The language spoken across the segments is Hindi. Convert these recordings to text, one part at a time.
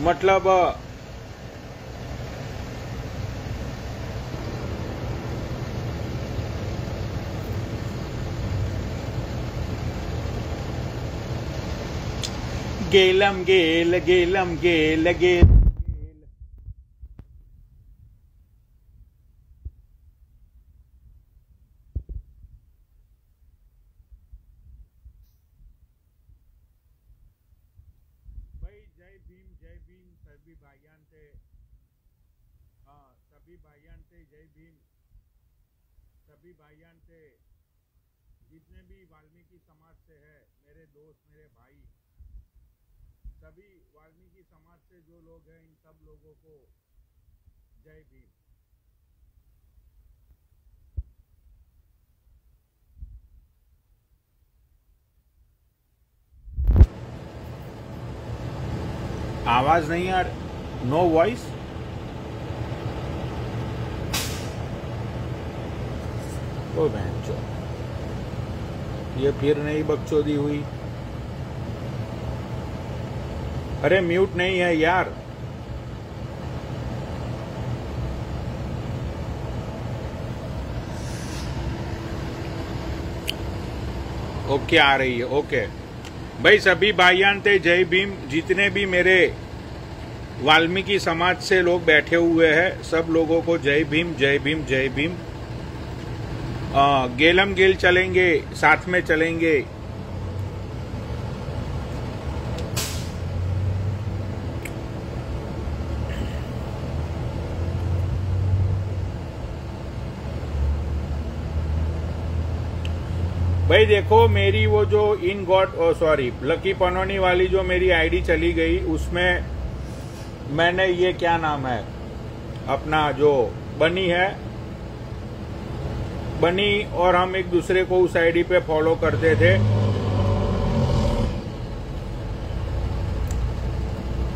मतलब गेलम गेल गेलम गेल गेल। भाई जय भीम सभी भाईयान थे। हाँ सभी भाईयान थे, जय भीम सभी भाईयान थे, जितने भी वाल्मीकि समाज से है, मेरे दोस्त मेरे भाई, सभी वाल्मीकि समाज से जो लोग हैं इन सब लोगों को जय भीम। आवाज नहीं आ रही, नो वॉइस। ओ बहनचो, ये फिर नई बकचोदी हुई। अरे म्यूट नहीं है यार। ओके आ रही है, ओके। भाई सभी भाईयान थे, जय भीम। जितने भी मेरे वाल्मीकि समाज से लोग बैठे हुए हैं, सब लोगों को जय भीम जय भीम जय भीम। गेलम गेल चलेंगे, साथ में चलेंगे। भाई देखो, मेरी वो जो इन गॉड सॉरी लकी पनोनी वाली जो मेरी आईडी चली गई, उसमें मैंने ये क्या नाम है अपना, जो बनी है, बनी और हम एक दूसरे को उस आईडी पे फॉलो करते थे।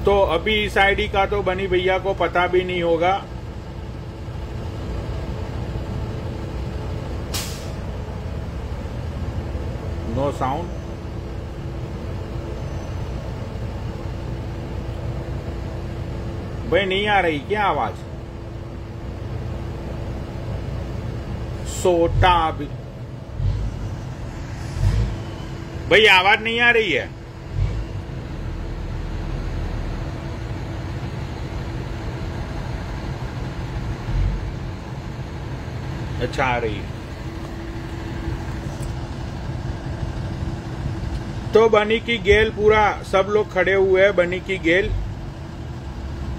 तो अभी इस आईडी का तो बनी भैया को पता भी नहीं होगा। No sound. भाई नहीं आ रही क्या आवाज? सोटा भी भाई आवाज नहीं आ रही है। अच्छा आ रही है। तो बनी की गेल पूरा सब लोग खड़े हुए हैं। बनी की गेल,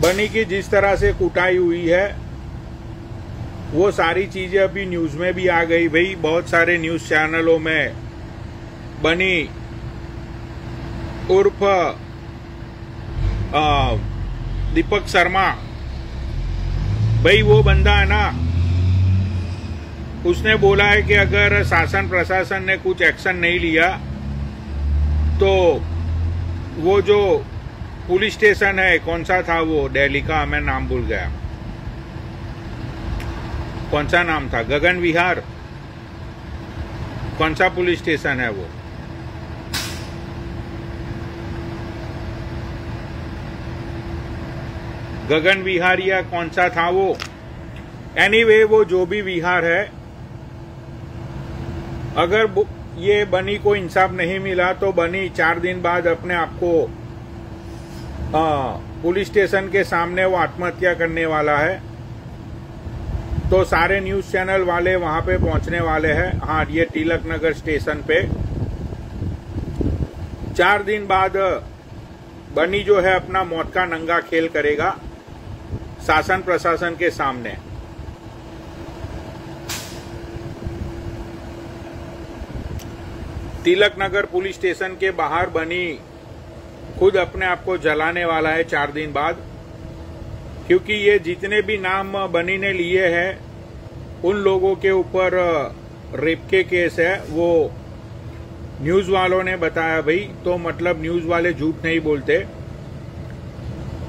बनी की जिस तरह से कुटाई हुई है, वो सारी चीजें अभी न्यूज में भी आ गई। भाई बहुत सारे न्यूज चैनलों में बनी उर्फ दीपक शर्मा, भाई वो बंदा है ना, उसने बोला है कि अगर शासन प्रशासन ने कुछ एक्शन नहीं लिया तो वो जो पुलिस स्टेशन है, कौन सा था वो दिल्ली का, मैं नाम भूल गया, कौन सा नाम था, गगन विहार, कौन सा पुलिस स्टेशन है वो, गगन विहार या कौन सा था वो। एनीवे वो जो भी विहार है, अगर ये बनी को इंसाफ नहीं मिला तो बनी 4 दिन बाद अपने आप को पुलिस स्टेशन के सामने वो आत्महत्या करने वाला है। तो सारे न्यूज चैनल वाले वहां पे पहुंचने वाले हैं। हाँ, ये तिलक नगर स्टेशन पे 4 दिन बाद बनी जो है अपना मौत का नंगा खेल करेगा शासन प्रशासन के सामने। तिलक नगर पुलिस स्टेशन के बाहर बनी खुद अपने आप को जलाने वाला है 4 दिन बाद, क्योंकि ये जितने भी नाम बनी ने लिए हैं उन लोगों के ऊपर रेप के केस है, वो न्यूज वालों ने बताया भाई। तो मतलब न्यूज वाले झूठ नहीं बोलते।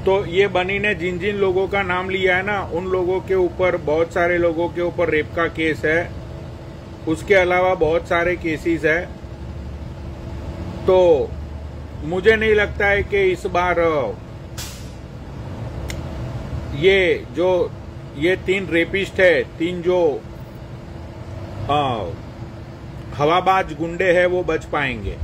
तो ये बनी ने जिन जिन लोगों का नाम लिया है ना, उन लोगों के ऊपर, बहुत सारे लोगों के ऊपर रेप का केस है। उसके अलावा बहुत सारे केसेस है। तो मुझे नहीं लगता है कि इस बार ये 3 रेपिस्ट है, 3 जो हवाबाज गुंडे हैं वो बच पाएंगे।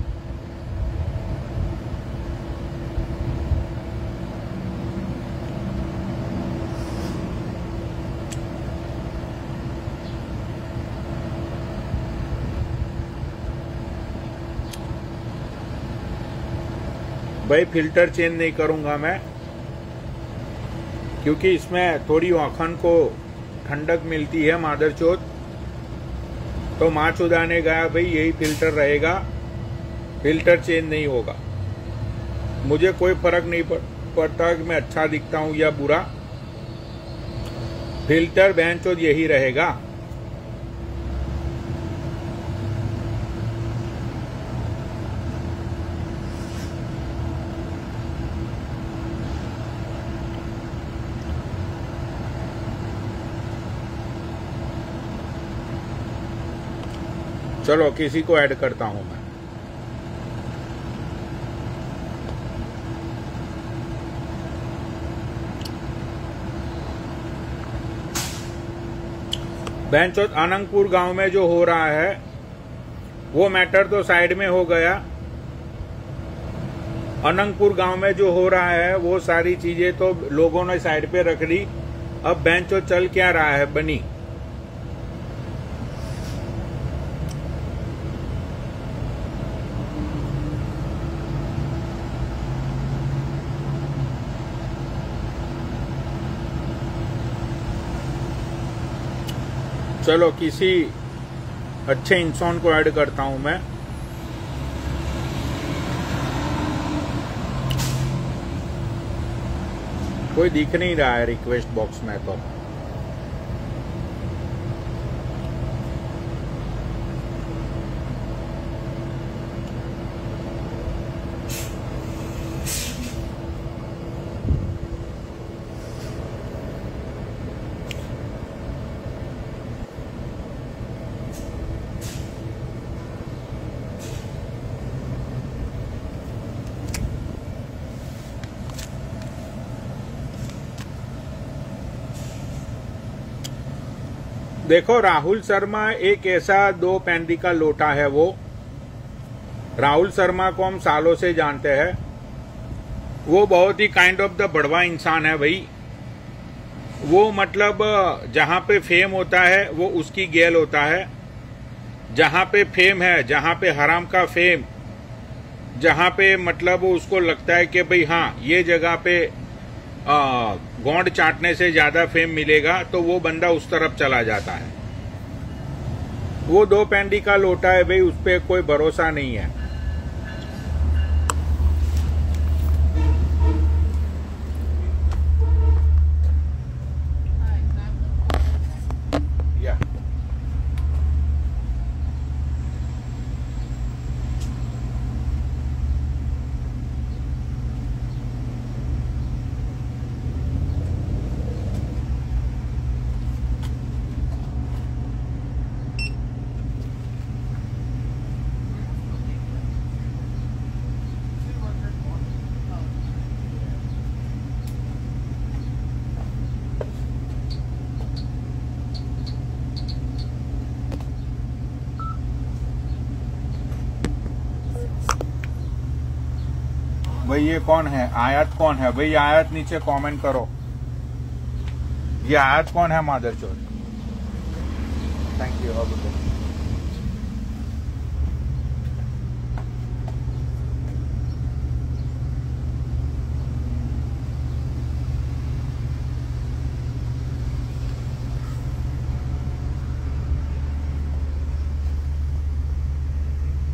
भाई फिल्टर चेंज नहीं करूंगा मैं, क्योंकि इसमें थोड़ी आखन को ठंडक मिलती है मादरचोद। तो माँ चुदाने गया भाई यही फिल्टर रहेगा, फिल्टर चेंज नहीं होगा। मुझे कोई फर्क नहीं पड़ता कि मैं अच्छा दिखता हूं या बुरा, फिल्टर बहनचोद यही रहेगा। चलो किसी को ऐड करता हूं मैं। बेंचोत अनंगपुर गांव में जो हो रहा है वो मैटर तो साइड में हो गया। अनंगपुर गांव में जो हो रहा है वो सारी चीजें तो लोगों ने साइड पे रख ली। अब बेंचोत चल क्या रहा है बनी। चलो किसी अच्छे इंसान को ऐड करता हूं मैं। कोई दिख नहीं रहा है रिक्वेस्ट बॉक्स में तो। देखो राहुल शर्मा एक ऐसा 2 पैंदी का लोटा है। वो राहुल शर्मा को हम सालों से जानते हैं। वो बहुत ही काइंड ऑफ द बड़वा इंसान है भाई। वो मतलब जहां पे फेम होता है वो उसकी गेल होता है। जहां पे फेम है, जहां पे हराम का फेम, जहां पे मतलब उसको लगता है कि भाई हाँ ये जगह पे गोंड चाटने से ज्यादा फेम मिलेगा तो वो बंदा उस तरफ चला जाता है। वो 2 पैंडी का लोटा है भाई, उस पर कोई भरोसा नहीं है। भाई ये कौन है? आयत कौन है भाई? आयत नीचे कमेंट करो। ये आयत कौन है मादरचोद? Thank you.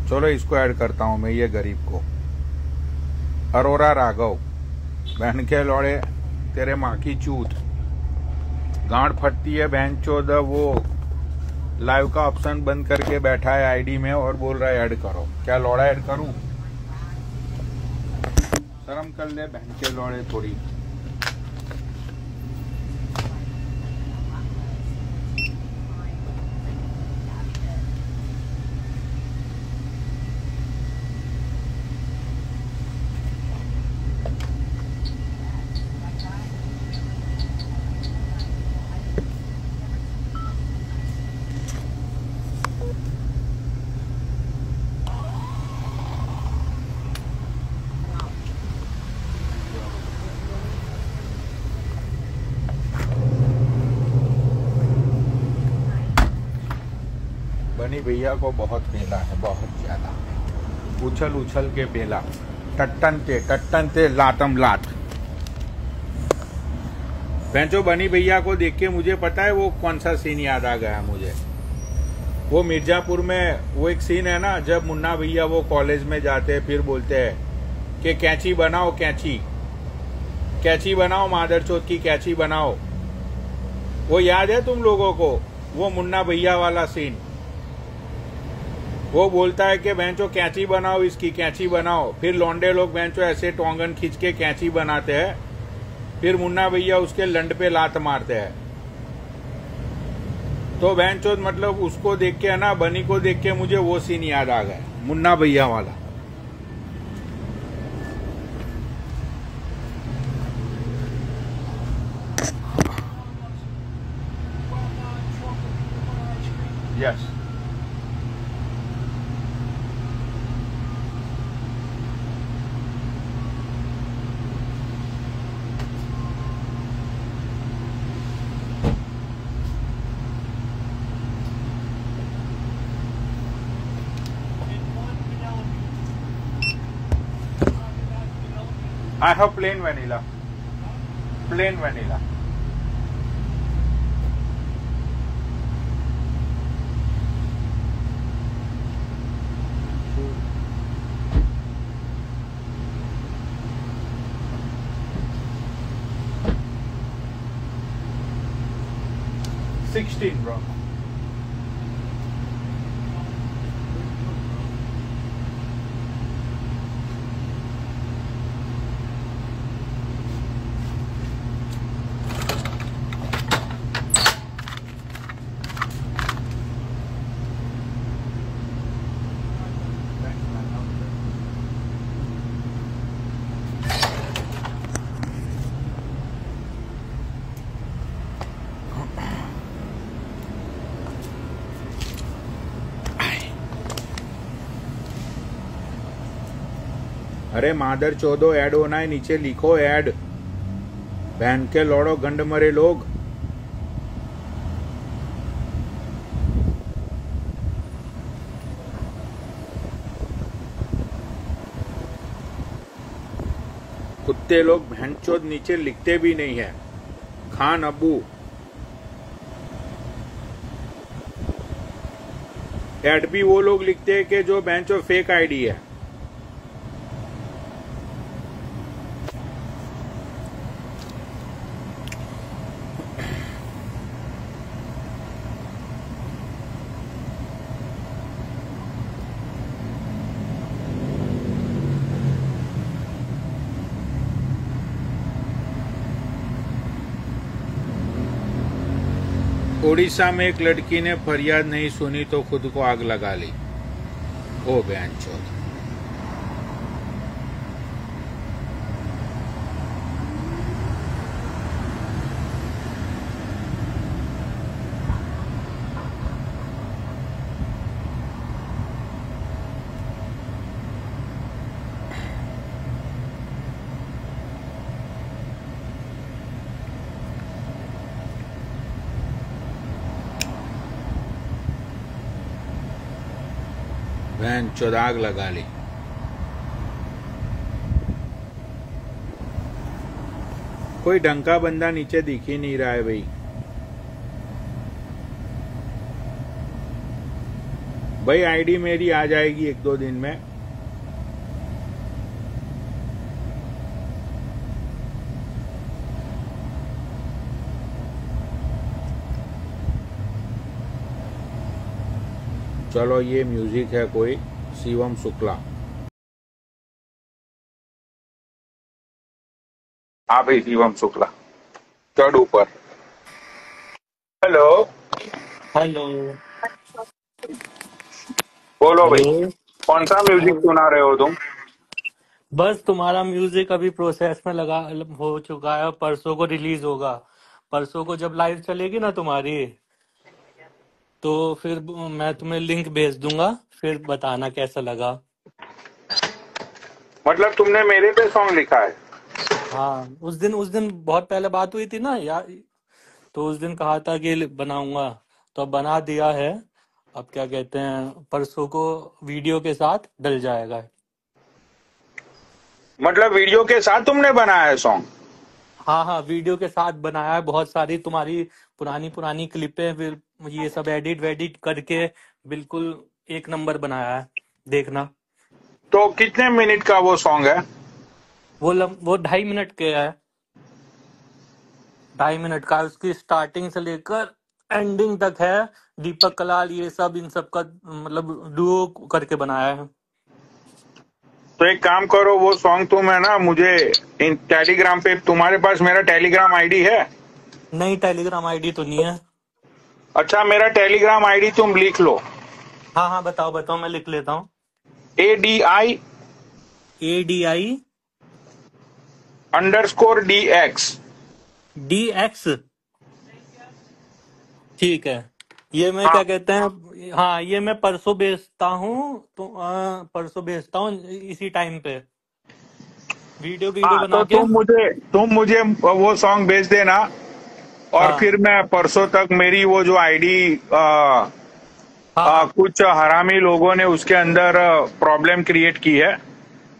चलो इसको ऐड करता हूं मैं, ये गरीब को। अरोरा राघव, बहन के लौड़े तेरे माँ की चूत, गांड फटती है बहन चोद। वो लाइव का ऑप्शन बंद करके बैठा है आईडी में और बोल रहा है ऐड करो। क्या लौड़ा ऐड करूं? शर्म कर ले बहन के लौड़े थोड़ी। भैया को बहुत पेला है, बहुत ज्यादा उछल उछल के पेला, टट्टन ते लातम लात। बेंचो बनी भैया को देख के मुझे पता है वो कौन सा सीन याद आ गया मुझे। वो मिर्जापुर में वो एक सीन है ना, जब मुन्ना भैया वो कॉलेज में जाते हैं, फिर बोलते हैं कि कैंची बनाओ, कैंची बनाओ, मादरचोद की कैंची बनाओ। वो याद है तुम लोगों को, वो मुन्ना भैया वाला सीन? वो बोलता है कि बेंचो कैंची बनाओ, इसकी कैंची बनाओ। फिर लौंडे लोग बेंचो ऐसे टोंगन खींच के कैंची बनाते हैं, फिर मुन्ना भैया उसके लंड पे लात मारते हैं। तो बेंचो मतलब उसको देख के है ना, बनी को देख के मुझे वो सीन याद आ गया, मुन्ना भैया वाला। Yes. I have plain vanilla. Plain vanilla. $16, bro. अरे मादर चौदो ऐड होना है, नीचे लिखो ऐड। बहन के लौड़ो गंड मरे लोग। कुत्ते लोग भैंचोद नीचे लिखते भी नहीं है। खान अबू ऐड भी वो लोग लिखते हैं कि जो बेंचो फेक आईडी है। ओडिशा में एक लड़की ने फरियाद नहीं सुनी तो खुद को आग लगा ली। ओ बेंचोद। बेंचोद आग लगा ली। कोई ढंग का बंदा नीचे दिख ही नहीं रहा है भाई। भाई आईडी मेरी आ जाएगी 1-2 दिन में। चलो ये म्यूजिक है कोई शिवम शुक्ला। हाँ भाई शिवम शुक्ला चढ़ ऊपर। Hello hello. बोलो भाई, हेलो। कौन सा म्यूजिक सुना रहे हो तुम? बस तुम्हारा म्यूजिक अभी प्रोसेस में लगा हो चुका है, परसों को रिलीज होगा। परसों को जब लाइव चलेगी ना तुम्हारी, तो फिर मैं तुम्हें लिंक भेज दूंगा, फिर बताना कैसा लगा। मतलब तुमने मेरे पे सॉन्ग लिखा है? हाँ, उस दिन बहुत पहले बात हुई थी ना यार, तो उस दिन कहा था कि बनाऊंगा, तो अब बना दिया है। अब क्या कहते हैं, परसों को वीडियो के साथ डल जाएगा। मतलब वीडियो के साथ तुमने बनाया है सॉन्ग? हाँ हाँ, वीडियो के साथ बनाया है, बहुत सारी तुम्हारी पुरानी पुरानी क्लिपें, फिर ये सब एडिट वेडिट करके बिल्कुल एक नंबर बनाया है, देखना। तो कितने मिनट का वो सॉन्ग है? वो 2.5 मिनट के है, 2.5 मिनट का है, उसकी स्टार्टिंग से लेकर एंडिंग तक है। दीपक कलाल ये सब इन सब का मतलब डुओ करके बनाया है। तो एक काम करो, वो सॉन्ग तुम है ना मुझे इन टेलीग्राम पे, तुम्हारे पास मेरा टेलीग्राम आईडी है? नहीं, टेलीग्राम आईडी तो नहीं है। अच्छा, मेरा टेलीग्राम आईडी तुम लिख लो। हाँ हाँ, बताओ बताओ, मैं लिख लेता हूँ। ADI ADI _DX। DX, ठीक है। ये मैं हाँ क्या कहते हैं, हाँ ये मैं परसों भेजता हूँ, तो परसों भेजता हूँ इसी टाइम पे, वीडियो वीडियो हाँ, बना तो के। तुम मुझे वो सॉन्ग भेज देना। और हाँ फिर मैं परसों तक मेरी वो जो आईडी हाँ हाँ। कुछ हरामी लोगों ने उसके अंदर प्रॉब्लम क्रिएट की है।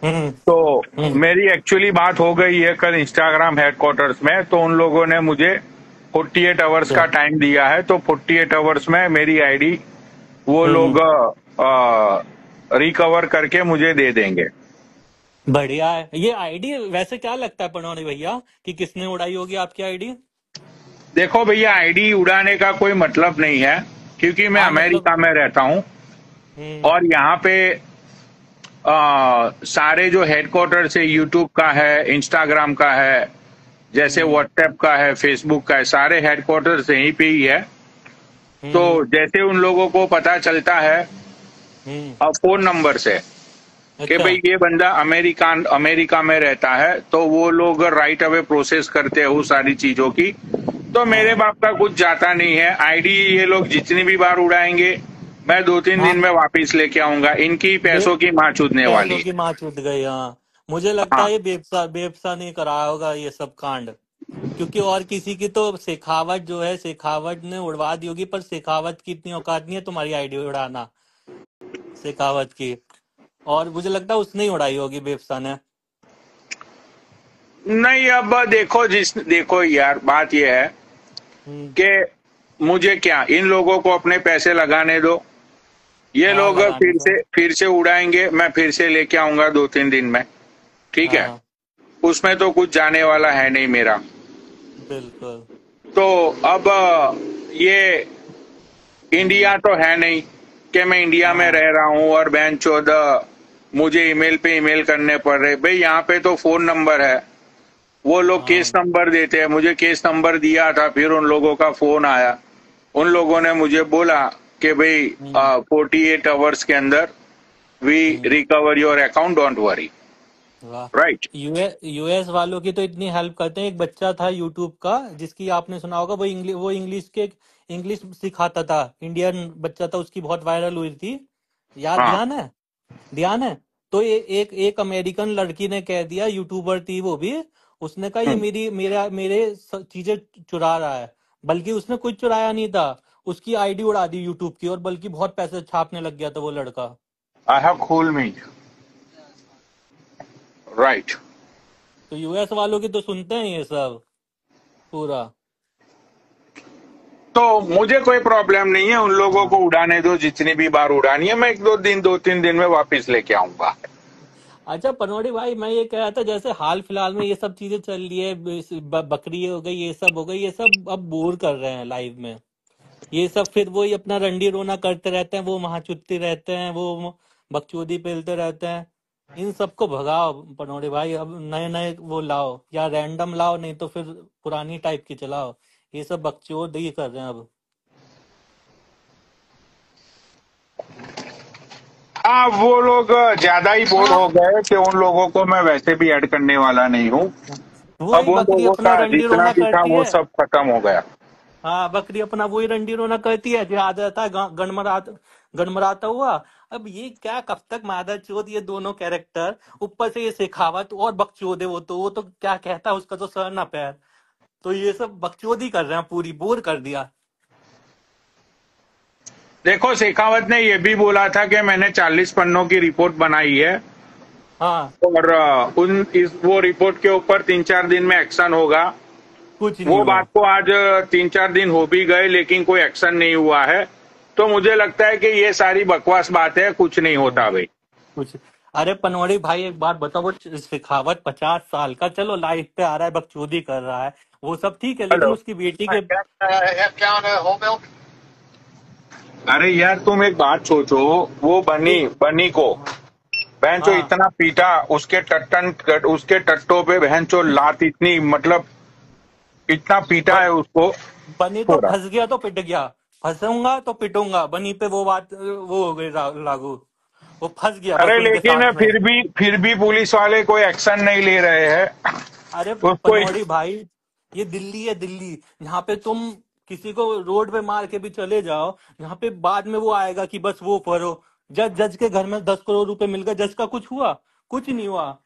हम्म तो हम्म। मेरी एक्चुअली बात हो गई है कल इंस्टाग्राम हेडक्वार्टर्स में, तो उन लोगों ने मुझे 48 आवर्स अच्छा। का टाइम दिया है। तो 48 आवर्स में मेरी आईडी वो हम्म। लोग रिकवर करके मुझे दे देंगे। बढ़िया है। ये आईडी वैसे क्या लगता है पनौनी भैया, कि किसने उड़ाई होगी आपकी आईडी? देखो भैया, आईडी उड़ाने का कोई मतलब नहीं है, क्योंकि मैं हाँ मतलब। अमेरिका में रहता हूँ। हम्म और यहाँ पे सारे जो हेडक्वार्टर है, यूट्यूब का है, इंस्टाग्राम का है, जैसे हम्म व्हाट्सएप का है, फेसबुक का है, सारे हेडक्वार्टर यहीं पे ही है। तो हम्म जैसे उन लोगों को पता चलता है हम्म। फोन नंबर से कि अच्छा। भाई ये बंदा अमेरिका में रहता है, तो वो लोग राइट अवे प्रोसेस करते हैं वो सारी चीजों की। तो मेरे हाँ बाप का कुछ जाता नहीं है। आईडी ये लोग जितनी भी बार उड़ाएंगे, मैं 2-3 दिन हाँ। में वापिस लेके आऊंगा। इनकी बे पैसों की माँ चूदने वाली पैसों की है। माँ चुद गई, हाँ। मुझे लगता हाँ, है ये बेबसा बेबसा नहीं कराया होगा ये सब कांड, क्योंकि और किसी की तो शेखावत जो है, शेखावत ने उड़वा दी होगी, पर शेखावत की इतनी औकात नहीं है तुम्हारी आईडी उड़ाना, शेखावत की। और मुझे लगता है उसने ही उड़ाई होगी, बेबसा ने। नहीं, अब देखो यार, बात यह है हम्म। कि मुझे क्या, इन लोगों को अपने पैसे लगाने दो। ये हाँ, लोग लगाने दो। फिर से उड़ाएंगे, मैं फिर से लेके आऊंगा 2-3 दिन में। ठीक है, हाँ उसमें तो कुछ जाने वाला है नहीं मेरा। बिल्कुल। तो अब ये इंडिया तो है नहीं कि मैं इंडिया में हाँ रह रहा हूं और बहन चौद मुझे ईमेल पे ईमेल करने पड़ रहे। भाई यहाँ पे तो फोन नंबर है, वो लोग केस हाँ। नंबर देते हैं। मुझे केस नंबर दिया था, फिर उन लोगों का फोन आया। उन लोगों ने मुझे बोला कि भाई हम्म 48 आवर्स के अंदर we hmm. Recover your account, don't worry. वाह। राइट। यूएस वालों की तो इतनी हेल्प करते हैं। एक बच्चा था यूट्यूब का, जिसकी आपने सुना होगा, वो इंग्लिश के इंग्लिश सिखाता था, इंडियन बच्चा था, उसकी बहुत वायरल हुई थी। याद, हाँ ध्यान है? ध्यान है। तो ये एक अमेरिकन लड़की ने कह दिया, यूट्यूबर थी वो भी, उसने कहा ये मेरे चीजें चुरा रहा है। बल्कि उसने कुछ चुराया नहीं था, उसकी आईडी उड़ा दी यूट्यूब की, और बल्कि बहुत पैसे छापने लग गया था वो लड़का। I have cool me. Right. तो यूएस वालों की तो सुनते हैं ये सब पूरा। तो मुझे कोई प्रॉब्लम नहीं है, उन लोगों को हाँ। उड़ाने दो जितनी भी बार उड़ानी है। मैं 2-3 दिन में वापस लेके आऊंगा। अच्छा पनोड़ी भाई, मैं ये कह रहा था, जैसे हाल फिलहाल में ये सब चीजें चल रही है, बकरी हो गई, ये सब हो गई, ये सब अब बोर कर रहे हैं लाइव में। ये सब फिर वही अपना रंडी रोना करते रहते हैं, वो वहां चुत्ती रहते हैं, वो बकचोदी पेलते रहते हैं। इन सबको भगाओ पनोड़ी भाई, अब नए नए वो लाओ, या रैंडम लाओ, नहीं तो फिर पुरानी टाइप की चलाओ। ये सब बकचोद ही कर रहे हैं अब। हाँ, वो लोग ज्यादा ही बोर हाँ। हो गए कि उन लोगों को मैं वैसे भी ऐड करने वाला नहीं हूँ। अब वही उन बकरी लोगों अपना का रंडी जितना रोना भी था करती वो है। सब खत्म हो गया। हाँ, बकरी अपना वही रंडी रोना करती है, जो आ जाता है गणमराता हुआ। अब ये क्या, कब तक मादर चोद ये दोनों कैरेक्टर, ऊपर से ये शेखावत और बकचोद है, वो तो क्या कहता है, उसका तो सर ना पैर। तो ये सब बकचोदी कर रहे हैं, पूरी बोर कर दिया। देखो, शेखावत ने ये भी बोला था कि मैंने 40 पन्नों की रिपोर्ट बनाई है हाँ, और वो रिपोर्ट के ऊपर 3-4 दिन में एक्शन होगा। कुछ नहीं वो हुआ। बात को आज 3-4 दिन हो भी गए, लेकिन कोई एक्शन नहीं हुआ है। तो मुझे लगता है कि ये सारी बकवास बात है, कुछ नहीं होता भाई। कुछ, अरे पनवाड़ी भाई एक बात बताओ, वो शेखावत 50 साल का, चलो लाइफ पे आ रहा है, बकचोदी कर रहा है, वो सब ठीक है, लेकिन हेलो। उसकी बेटी के। अरे यार, तुम एक बात सोचो, वो बनी एक, बनी को हाँ, बहनचो हाँ, इतना पीटा, उसके टट्टों पे बहनचो लात इतनी, मतलब इतना पीटा ब, है उसको। बनी तो थोड़ा। फंस गया तो पिट गया, फंसूंगा तो पिटूंगा, बनी पे वो बात वो हो गई लागू, वो फंस गया बस अरे उनके लेकिन साथ में। फिर भी पुलिस वाले कोई एक्शन नहीं ले रहे हैं अरे उसको। पनौड़ी भाई, ये दिल्ली है, दिल्ली, यहाँ पे तुम किसी को रोड पे मार के भी चले जाओ, यहाँ पे बाद में वो आएगा कि बस वो करो। जज के घर में 10 करोड़ रुपए मिल गए, जज का कुछ हुआ? कुछ नहीं हुआ।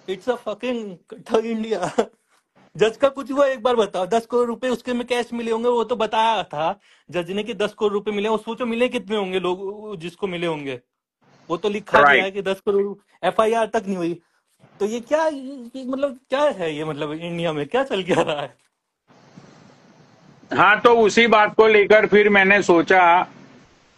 It's a fucking India. जज का कुछ हुआ एक बार बताओ? 10 करोड़ रुपए उसके में कैश मिले होंगे, वो तो बताया था जज ने कि 10 करोड़ रुपए मिले, और सोचो मिले कितने होंगे लोग जिसको मिले होंगे। वो तो लिखा गया राइट। है कि 10 करोड़। एफआईआर तक नहीं हुई। तो ये क्या, ये मतलब क्या है, ये मतलब इंडिया में क्या चल क्या रहा है? हाँ, तो उसी बात को लेकर फिर मैंने सोचा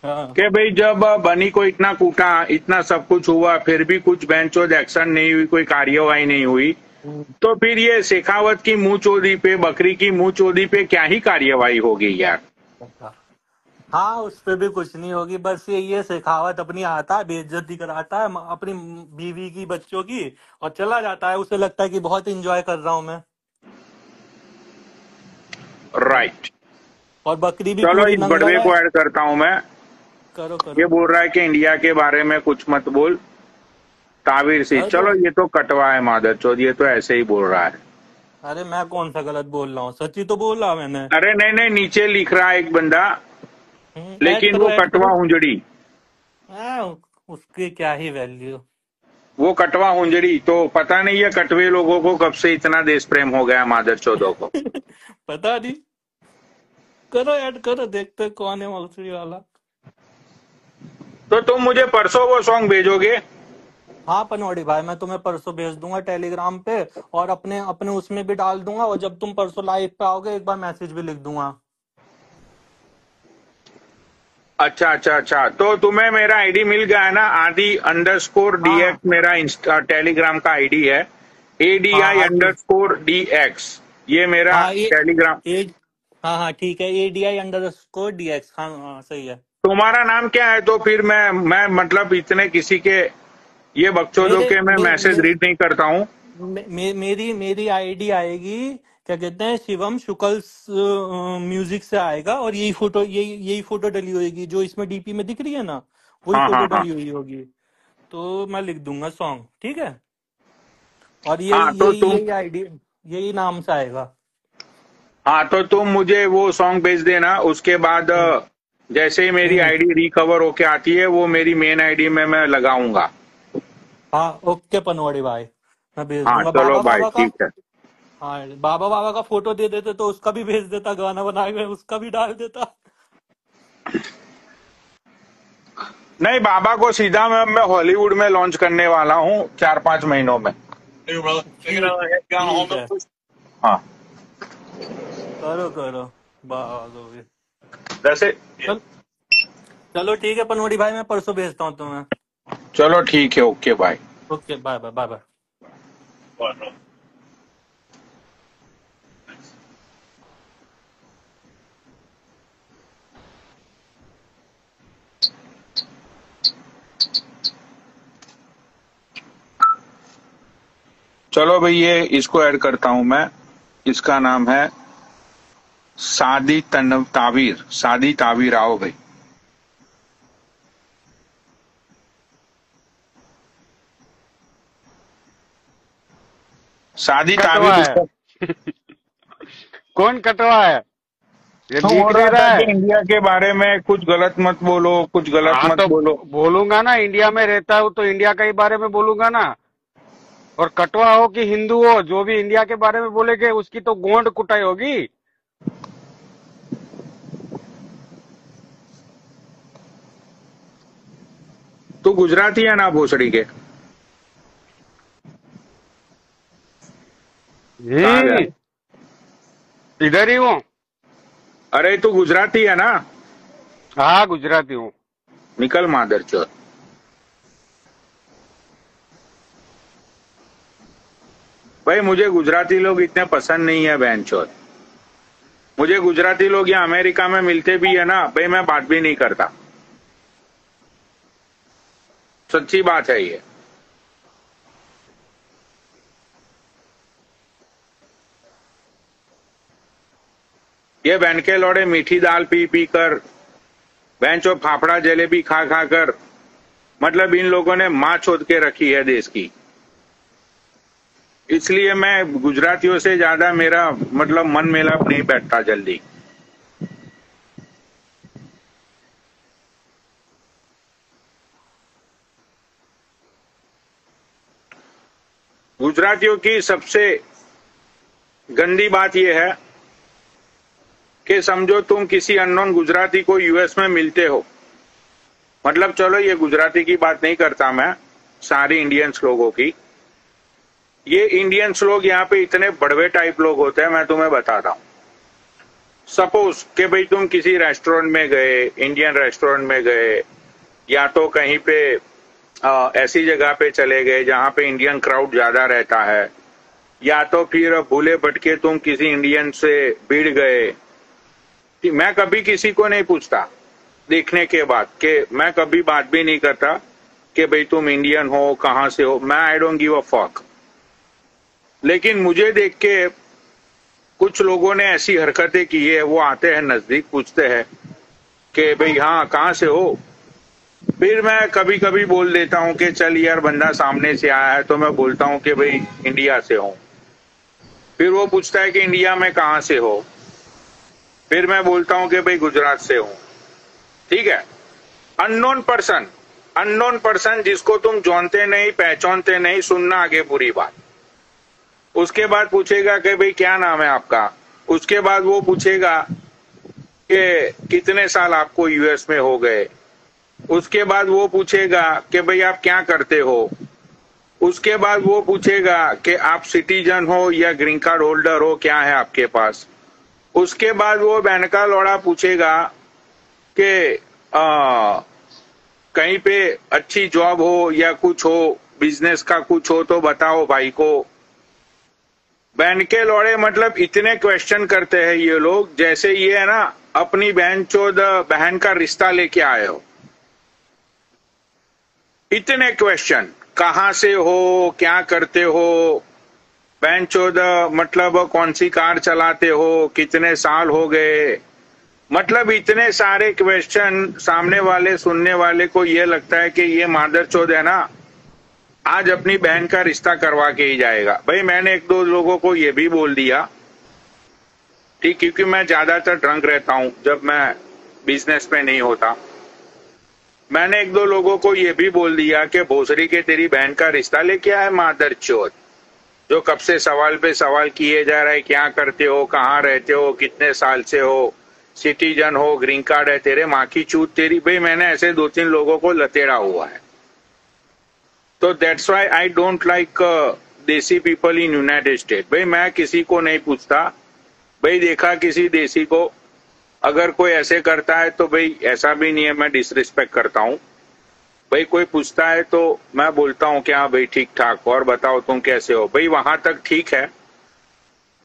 हाँ, कि भाई, जब बनी को इतना कूटा, इतना सब कुछ हुआ, फिर भी कुछ बेंचोज एक्शन नहीं हुई, कोई कार्यवाही नहीं हुई, हम्म, तो फिर ये शेखावत की मुंह चोरी पे, बकरी की मुंह चोरी पे क्या ही कार्यवाही होगी यार। अच्छा। हाँ, उस पे भी कुछ नहीं होगी, बस ये शेखावत अपनी आता है, बेइज्जती कराता है अपनी बीवी की, बच्चों की, और चला जाता है। उसे लगता है कि बहुत इंजॉय कर रहा हूं मैं। हाँ? राइट। और बकरी भी चलो, पूरी इस नंगर बड़वे है। को ऐड करता हूं मैं। करो ये करो। बोल रहा है कि इंडिया के बारे में कुछ मत बोल, ताबीर सी। अरे तो, चलो, ये तो कटवा है मादर चौध, ये तो ऐसे ही बोल रहा है। अरे मैं कौन सा गलत बोल रहा हूँ, सच्ची तो बोल रहा मैंने। अरे नहीं नहीं, नीचे लिख रहा है एक बंदा, ऐड लेकिन करो, वो ऐड कटवा करो। हुंजड़ी। उसकी क्या ही वैल्यू। वो कटवा हुंजड़ी, तो पता नहीं है कटवे लोगों को कब से इतना देश प्रेम हो गया मादर चौधों को। पता नहीं। करो, ऐड करो, देखते हैं कौन है मौसरी वाला। तो तुम मुझे परसों वो सॉन्ग भेजोगे? हाँ पनौड़ी भाई, मैं तुम्हें परसों भेज दूंगा टेलीग्राम पे, और अपने अपने उसमें भी डाल दूंगा, और जब तुम परसों लाइव पे आओगे एक बार मैसेज भी लिख दूंगा। अच्छा अच्छा अच्छा, तो तुम्हें मेरा आईडी मिल गया है ना? ADI_DX हाँ, मेरा इंस्टा टेलीग्राम का आईडी है। हाँ, ADI आईडी। अंडरस्कोर DX ये मेरा हाँ, टेलीग्राम। ए हाँ हाँ ठीक है, ADI_DX, हाँ हाँ सही है। तुम्हारा नाम क्या है? तो फिर मैं मतलब इतने किसी के ये बकचोदों मेरे के मैं मे, मैसेज मे, रीड नहीं करता हूँ। मेरी मेरी आईडी आएगी, क्या कहते हैं, शिवम शुक्ल म्यूजिक से आएगा, और यही फोटो डली होगी जो इसमें डीपी में दिख रही है ना, वही हाँ हाँ फोटो हाँ। डली हुई होगी। तो मैं लिख दूंगा सॉन्ग, ठीक है। और हाँ तो तुम यही आईडी, यही नाम से आएगा। हाँ तो तुम मुझे वो सॉन्ग भेज देना, उसके बाद हम्म, जैसे ही मेरी हम्म, आईडी रिकवर होके आती है, वो मेरी मेन आईडी में मैं लगाऊंगा। हाँ ओके पनवाड़ी भाई, मैं भेज हाँ दूंगा। चलो बाबा भाई, बाबा का, ठीक है। हाँ बाबा बाबा का फोटो दे देते तो उसका भी भेज देता, गाना बना के उसका भी डाल देता। नहीं, बाबा को सीधा मैं हॉलीवुड में लॉन्च करने वाला हूँ 4-5 महीनों में। ठीक, ठीक है, हाँ। करो करो, बाबा। वैसे चल, चलो ठीक है पनवाड़ी भाई, मैं परसों भेजता हूँ तुम्हें। चलो ठीक है, okay bye. Okay, bye bye, bye bye. चलो भाई, ये इसको ऐड करता हूं मैं। इसका नाम है तावीर। सादी तावीर, आओ भाई। सादी कटवा तावीर है? उसका। कौन कटवा है? ये तो दिख बोल नहीं रहा था रहा कि है? इंडिया के बारे में कुछ गलत मत बोलो, कुछ गलत हाँ मत तो बोलो। बोलूंगा ना, इंडिया में रहता हूँ तो इंडिया के ही बारे में बोलूंगा ना। और कटवा हो कि हिंदू हो, जो भी इंडिया के बारे में बोलेगे उसकी तो गोंड कुटाई होगी। तू गुजराती है ना भोसड़ी के? कहाँ गया? इधर ही हूँ। अरे तू गुजराती है ना? हाँ गुजराती हूँ। निकल मादर चौथ। भाई मुझे गुजराती लोग इतने पसंद नहीं है बहन चौथ। मुझे गुजराती लोग यहाँ अमेरिका में मिलते भी है ना भाई, मैं बात भी नहीं करता। सच्ची बात है ये। बहन के लौड़े मीठी दाल पी पी कर, बहन चो फाफड़ा जलेबी खा खा कर, मतलब इन लोगों ने माँ चोद के रखी है देश की। इसलिए मैं गुजरातियों से ज्यादा मेरा मतलब मन मेला नहीं बैठता जल्दी। गुजरातियों की सबसे गंदी बात यह है कि समझो तुम किसी अननोन गुजराती को यूएस में मिलते हो, मतलब चलो ये गुजराती की बात नहीं करता मैं, सारे इंडियंस लोगों की। ये इंडियंस लोग यहाँ पे इतने बड़वे टाइप लोग होते हैं, मैं तुम्हें बताता हूँ। सपोज कि भाई तुम किसी रेस्टोरेंट में गए, इंडियन रेस्टोरेंट में गए, या तो कहीं पे ऐसी जगह पे चले गए जहां पे इंडियन क्राउड ज्यादा रहता है, या तो फिर भूले भटके तुम किसी इंडियन से भिड़ गए। मैं कभी किसी को नहीं पूछता देखने के बाद, कि मैं कभी बात भी नहीं करता कि भाई तुम इंडियन हो, कहां से हो, मैं I don't give a fuck. लेकिन मुझे देख के कुछ लोगों ने ऐसी हरकतें की है, वो आते हैं नजदीक, पूछते हैं कि भाई हाँ कहां से हो। फिर मैं कभी कभी बोल देता हूं कि चल यार बंदा सामने से आया है तो मैं बोलता हूं कि भाई इंडिया से हूं। फिर वो पूछता है कि इंडिया में कहां से हो, फिर मैं बोलता हूं कि भाई गुजरात से हूं। ठीक है, अननोन पर्सन जिसको तुम जानते नहीं पहचानते नहीं, सुनना आगे पूरी बात। उसके बाद पूछेगा कि भाई क्या नाम है आपका, उसके बाद वो पूछेगा कि कितने साल आपको यूएस में हो गए, उसके बाद वो पूछेगा कि भाई आप क्या करते हो, उसके बाद वो पूछेगा कि आप सिटीजन हो या ग्रीन कार्ड होल्डर हो, क्या है आपके पास। उसके बाद वो बहन का लौड़ा पूछेगा कि कहीं पे अच्छी जॉब हो या कुछ हो, बिजनेस का कुछ हो तो बताओ भाई को। बहन के लौड़े मतलब इतने क्वेश्चन करते हैं ये लोग, जैसे ये है ना अपनी बहन चोद बहन का रिश्ता लेके आए हो। इतने क्वेश्चन, कहां से हो, क्या करते हो, बहन चोद मतलब कौन सी कार चलाते हो, कितने साल हो गए, मतलब इतने सारे क्वेश्चन। सामने वाले सुनने वाले को ये लगता है कि ये मादर चोद है ना, आज अपनी बहन का रिश्ता करवा के ही जाएगा। भाई मैंने एक दो लोगों को ये भी बोल दिया, ठीक, क्योंकि मैं ज्यादातर ड्रंक रहता हूं जब मैं बिजनेस में नहीं होता। मैंने एक दो लोगों को ये भी बोल दिया कि भोसड़ी के तेरी बहन का रिश्ता लेके आया मादर चोद, जो कब से सवाल पे सवाल किए जा रहा है, क्या करते हो, कहाँ रहते हो, कितने साल से हो, सिटीजन हो, ग्रीन कार्ड है, तेरे माँ की चूत तेरी। भाई मैंने ऐसे दो तीन लोगों को लतेड़ा हुआ है। तो that's why I don't like देसी पीपल इन यूनाइटेड स्टेट। भाई मैं किसी को नहीं पूछता, भाई देखा किसी देसी को अगर कोई ऐसे करता है तो भाई ऐसा भी नहीं है मैं डिसरिस्पेक्ट करता हूँ। भाई कोई पूछता है तो मैं बोलता हूँ कि हाँ भाई ठीक ठाक, और बताओ तुम कैसे हो। भाई वहां तक ठीक है।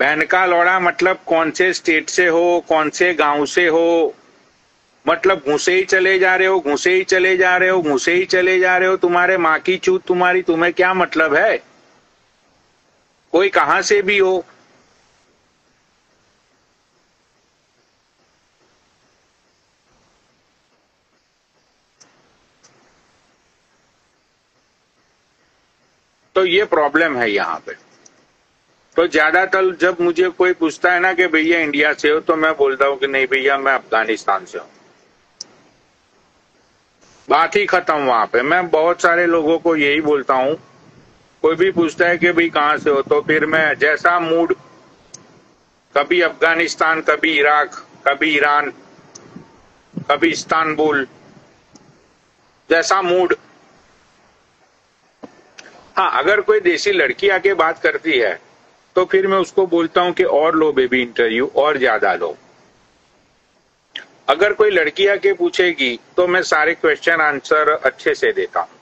बहन का लौड़ा मतलब कौन से स्टेट से हो, कौन से गांव से हो, मतलब घुसे ही चले जा रहे हो, घुसे ही चले जा रहे हो, घुसे ही चले जा रहे हो। तुम्हारे माँ की चूत तुम्हारी, तुम्हें क्या मतलब है, कोई कहां से भी हो। तो ये प्रॉब्लम है यहाँ पे। तो ज्यादातर जब मुझे कोई पूछता है ना कि भैया इंडिया से हो, तो मैं बोलता हूँ कि नहीं भैया मैं अफगानिस्तान से हूँ। बात ही खत्म वहां पे। मैं बहुत सारे लोगों को यही बोलता हूँ, कोई भी पूछता है कि भाई कहाँ से हो, तो फिर मैं जैसा मूड, कभी अफगानिस्तान, कभी इराक, कभी ईरान, कभी इस्तांबुल, जैसा मूड हाँ, अगर कोई देसी लड़की आके बात करती है तो फिर मैं उसको बोलता हूँ कि और लो बेबी इंटरव्यू, और ज्यादा लो। अगर कोई लड़की आके पूछेगी तो मैं सारे क्वेश्चन आंसर अच्छे से देता हूँ।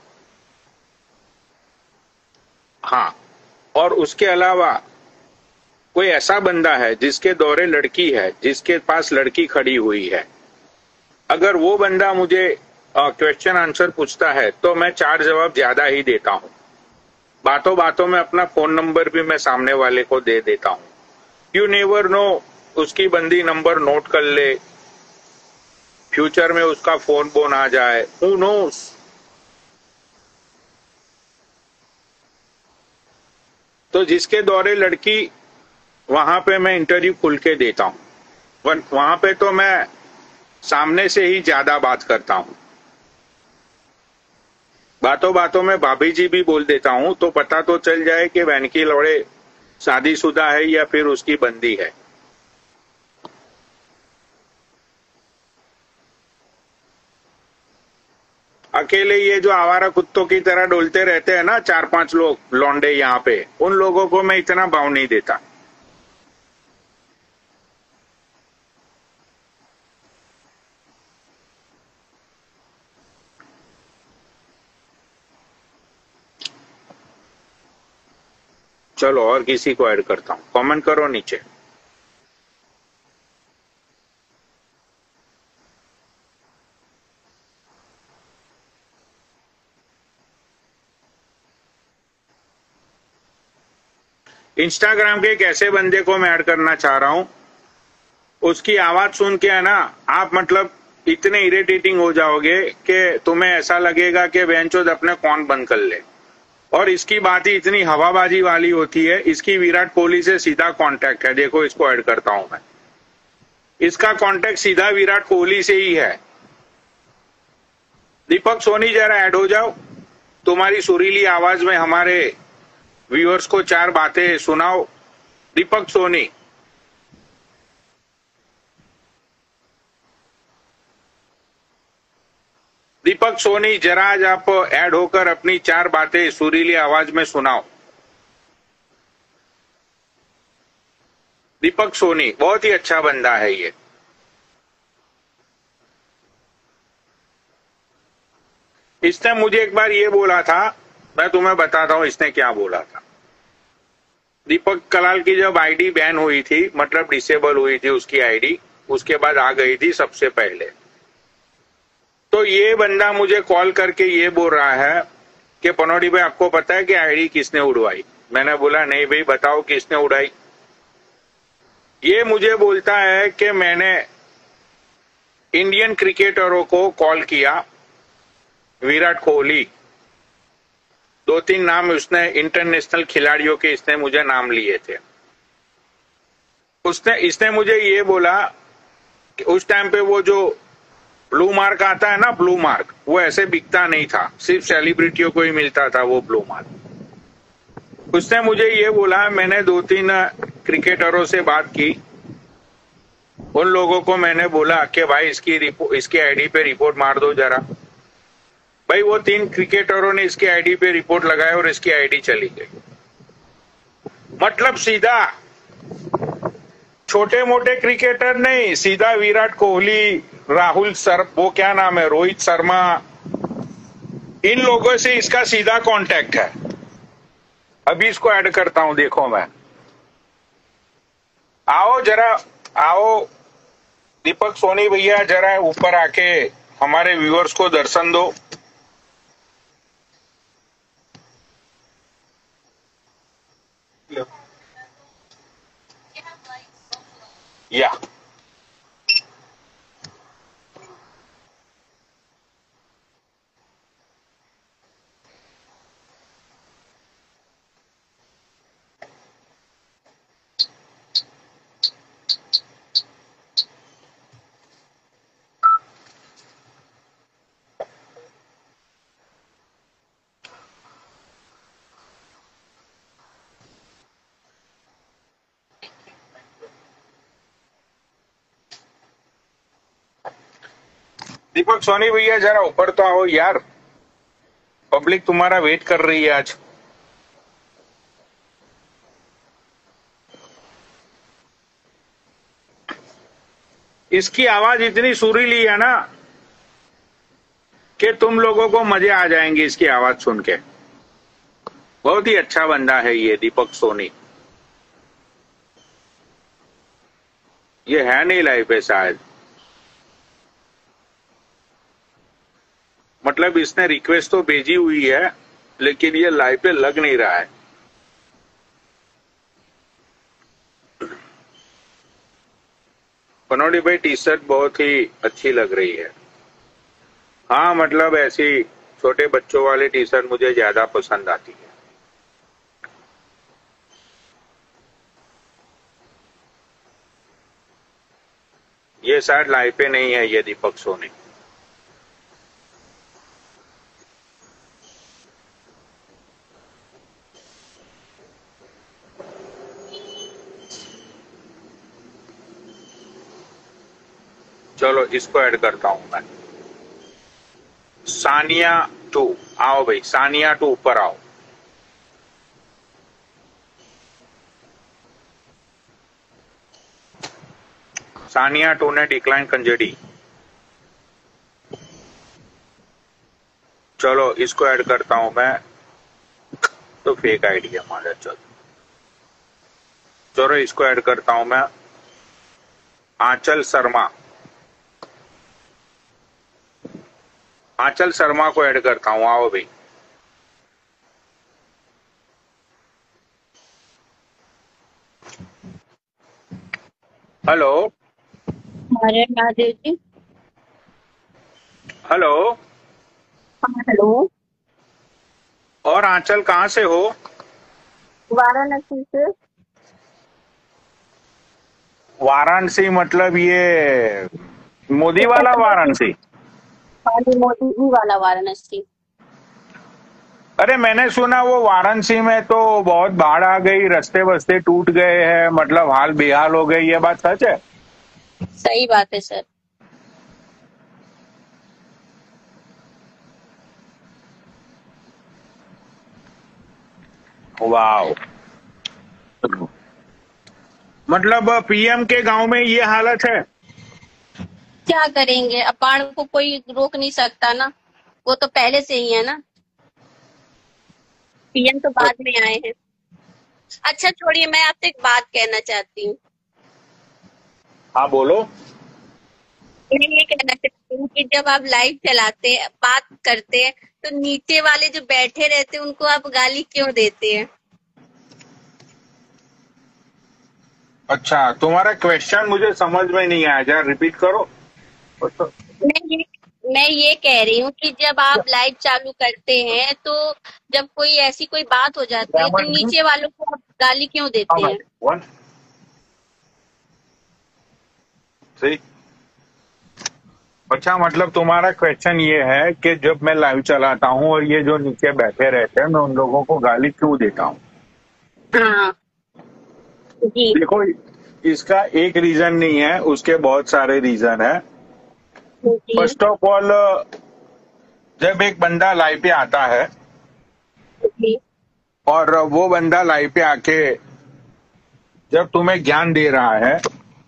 हाँ, और उसके अलावा कोई ऐसा बंदा है जिसके दौरे लड़की है, जिसके पास लड़की खड़ी हुई है, अगर वो बंदा मुझे क्वेश्चन आंसर पूछता है तो मैं 4 जवाब ज्यादा ही देता हूँ। बातों बातों में अपना फोन नंबर भी मैं सामने वाले को दे देता हूँ। यू नेवर नो, उसकी बंदी नंबर नोट कर ले, फ्यूचर में उसका फोन बोन आ जाए, हु नोस। तो जिसके दौरे लड़की, वहां पे मैं इंटरव्यू खुल के देता हूं। वहां पे तो मैं सामने से ही ज्यादा बात करता हूं। बातों बातों में भाभी जी भी बोल देता हूं तो पता तो चल जाए कि बहन की लौड़े शादीशुदा है या फिर उसकी बंदी है। अकेले ये जो आवारा कुत्तों की तरह डोलते रहते हैं ना 4-5 लोग लौंडे यहाँ पे, उन लोगों को मैं इतना भाव नहीं देता। चलो और किसी को ऐड करता हूं, कमेंट करो नीचे। इंस्टाग्राम के एक ऐसे बंदे को मैं ऐड करना चाह रहा हूं, उसकी आवाज सुन के है ना आप मतलब इतने इरिटेटिंग हो जाओगे कि तुम्हें ऐसा लगेगा कि बेंचोद अपने कौन बंद कर ले। और इसकी बात ही इतनी हवाबाजी वाली होती है। इसकी विराट कोहली से सीधा कांटेक्ट है। देखो इसको ऐड करता हूं मैं, इसका कांटेक्ट सीधा विराट कोहली से ही है। दीपक सोनी जरा ऐड हो जाओ, तुम्हारी सुरीली आवाज में हमारे व्यूअर्स को 4 बातें सुनाओ। दीपक सोनी, दीपक सोनी जरा आज आप ऐड होकर अपनी 4 बातें सुरीली आवाज में सुनाओ। दीपक सोनी बहुत ही अच्छा बंदा है ये। इसने मुझे एक बार ये बोला था, मैं तुम्हें बताता हूं इसने क्या बोला था। दीपक कलाल की जब आईडी बैन हुई थी, मतलब डिसेबल हुई थी उसकी आईडी, उसके बाद आ गई थी सबसे पहले, तो ये बंदा मुझे कॉल करके ये बोल रहा है कि पनौडी भाई आपको पता है कि आईडी किसने उड़वाई। मैंने बोला नहीं भाई बताओ किसने उड़ाई। ये मुझे बोलता है कि मैंने इंडियन क्रिकेटरों को कॉल किया, विराट कोहली, 2-3 नाम उसने इंटरनेशनल खिलाड़ियों के इसने मुझे नाम लिए थे। इसने मुझे ये बोला कि उस टाइम पे वो जो ब्लू मार्क आता है ना, ब्लू मार्क, वो ऐसे बिकता नहीं था, सिर्फ सेलिब्रिटियों को ही मिलता था वो ब्लू मार्क। उसने मुझे ये बोला, मैंने 2-3 क्रिकेटरों से बात की, उन लोगों को मैंने बोला कि भाई इसकी आईडी पे रिपोर्ट मार दो जरा। भाई वो 3 क्रिकेटरों ने इसकी आईडी पे रिपोर्ट लगाया और इसकी आईडी चली गई। मतलब सीधा छोटे मोटे क्रिकेटर नहीं, सीधा विराट कोहली, राहुल वो क्या नाम है, रोहित शर्मा, इन लोगों से इसका सीधा कांटेक्ट है। अभी इसको ऐड करता हूं, देखो मैं। आओ जरा, आओ दीपक सोनी भैया जरा ऊपर आके हमारे व्यूअर्स को दर्शन दो। या दीपक सोनी भैया जरा ऊपर तो आओ यार, पब्लिक तुम्हारा वेट कर रही है आज। इसकी आवाज इतनी सुरीली है ना कि तुम लोगों को मजे आ जाएंगे इसकी आवाज सुन के। बहुत ही अच्छा बंदा है ये दीपक सोनी। ये है नहीं लाइव पे शायद, मतलब इसने रिक्वेस्ट तो भेजी हुई है लेकिन ये लाइव पे लग नहीं रहा है। पनौडी भाई टी शर्ट बहुत ही अच्छी लग रही है। हाँ मतलब ऐसी छोटे बच्चों वाली टी शर्ट मुझे ज्यादा पसंद आती है। ये शायद लाइव पे नहीं है ये दीपक सोनी। चलो इसको ऐड करता हूं मैं। सानिया 2 आओ भाई, सानिया 2 ऊपर आओ। सानिया 2 ने डिक्लाइन कंजेडी। चलो इसको ऐड करता हूं मैं। तो फेक आईडी है हमारा। चलो इसको ऐड करता हूं मैं। आंचल शर्मा, आंचल शर्मा को ऐड करता हूं। आओ भाई। हेलो हरे महादेव जी। हेलो। हाँ हेलो। और आंचल कहाँ से हो? वाराणसी से। वाराणसी मतलब ये मोदी उत्तर वाला प्रदेश। वाराणसी? हाँ जी, मोदी जी वाला वाराणसी। अरे मैंने सुना वो वाराणसी में तो बहुत बाढ़ आ गई, रास्ते वस्ते टूट गए हैं, मतलब हाल बेहाल हो गई। ये बात सच है? सही बात है सर। वाह। मतलब पीएम के गांव में ये हालत है? क्या करेंगे, अब बाढ़ को कोई रोक नहीं सकता ना, वो तो पहले से ही है ना। पीएम तो बाद में आए हैं। अच्छा छोड़िए, मैं आपसे एक बात कहना चाहती हूँ। हाँ बोलो। मैं ये कहना चाहती हूँ कि जब आप लाइव चलाते बात करते हैं तो नीचे वाले जो बैठे रहते हैं उनको आप गाली क्यों देते हैं? अच्छा तुम्हारा क्वेश्चन मुझे समझ में नहीं आया, जरा रिपीट करो। मैं ये कह रही हूँ कि जब आप लाइव चालू करते हैं तो जब कोई ऐसी कोई बात हो जाती है तो नीचे वालों को आप गाली क्यों देते हैं? सही। अच्छा मतलब तुम्हारा क्वेश्चन ये है कि जब मैं लाइव चलाता हूँ और ये जो नीचे बैठे रहते हैं मैं उन लोगों को गाली क्यों देता हूँ? हाँ जी। देखो इसका एक रीजन नहीं है, उसके बहुत सारे रीजन है। जी फर्स्ट ऑफ ऑल जब एक बंदा लाइव पे आता है जी और वो बंदा लाइव पे आके जब तुम्हें ज्ञान दे रहा है,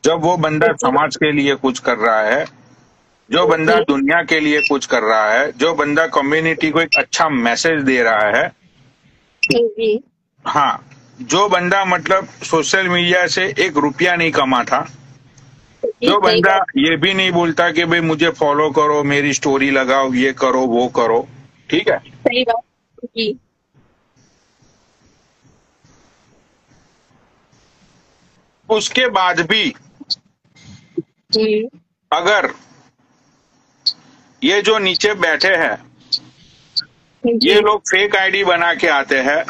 जब वो बंदा समाज के लिए कुछ कर रहा है, जो बंदा दुनिया के लिए कुछ कर रहा है, जो बंदा कम्युनिटी को एक अच्छा मैसेज दे रहा है, जी हाँ, जो बंदा मतलब सोशल मीडिया से एक रुपया नहीं कमाता, जो बंदा ये भी नहीं बोलता कि भाई मुझे फॉलो करो, मेरी स्टोरी लगाओ, ये करो वो करो, ठीक है? सही बात जी। उसके बाद भी जी अगर ये जो नीचे बैठे हैं ये लोग फेक आईडी बना के आते हैं,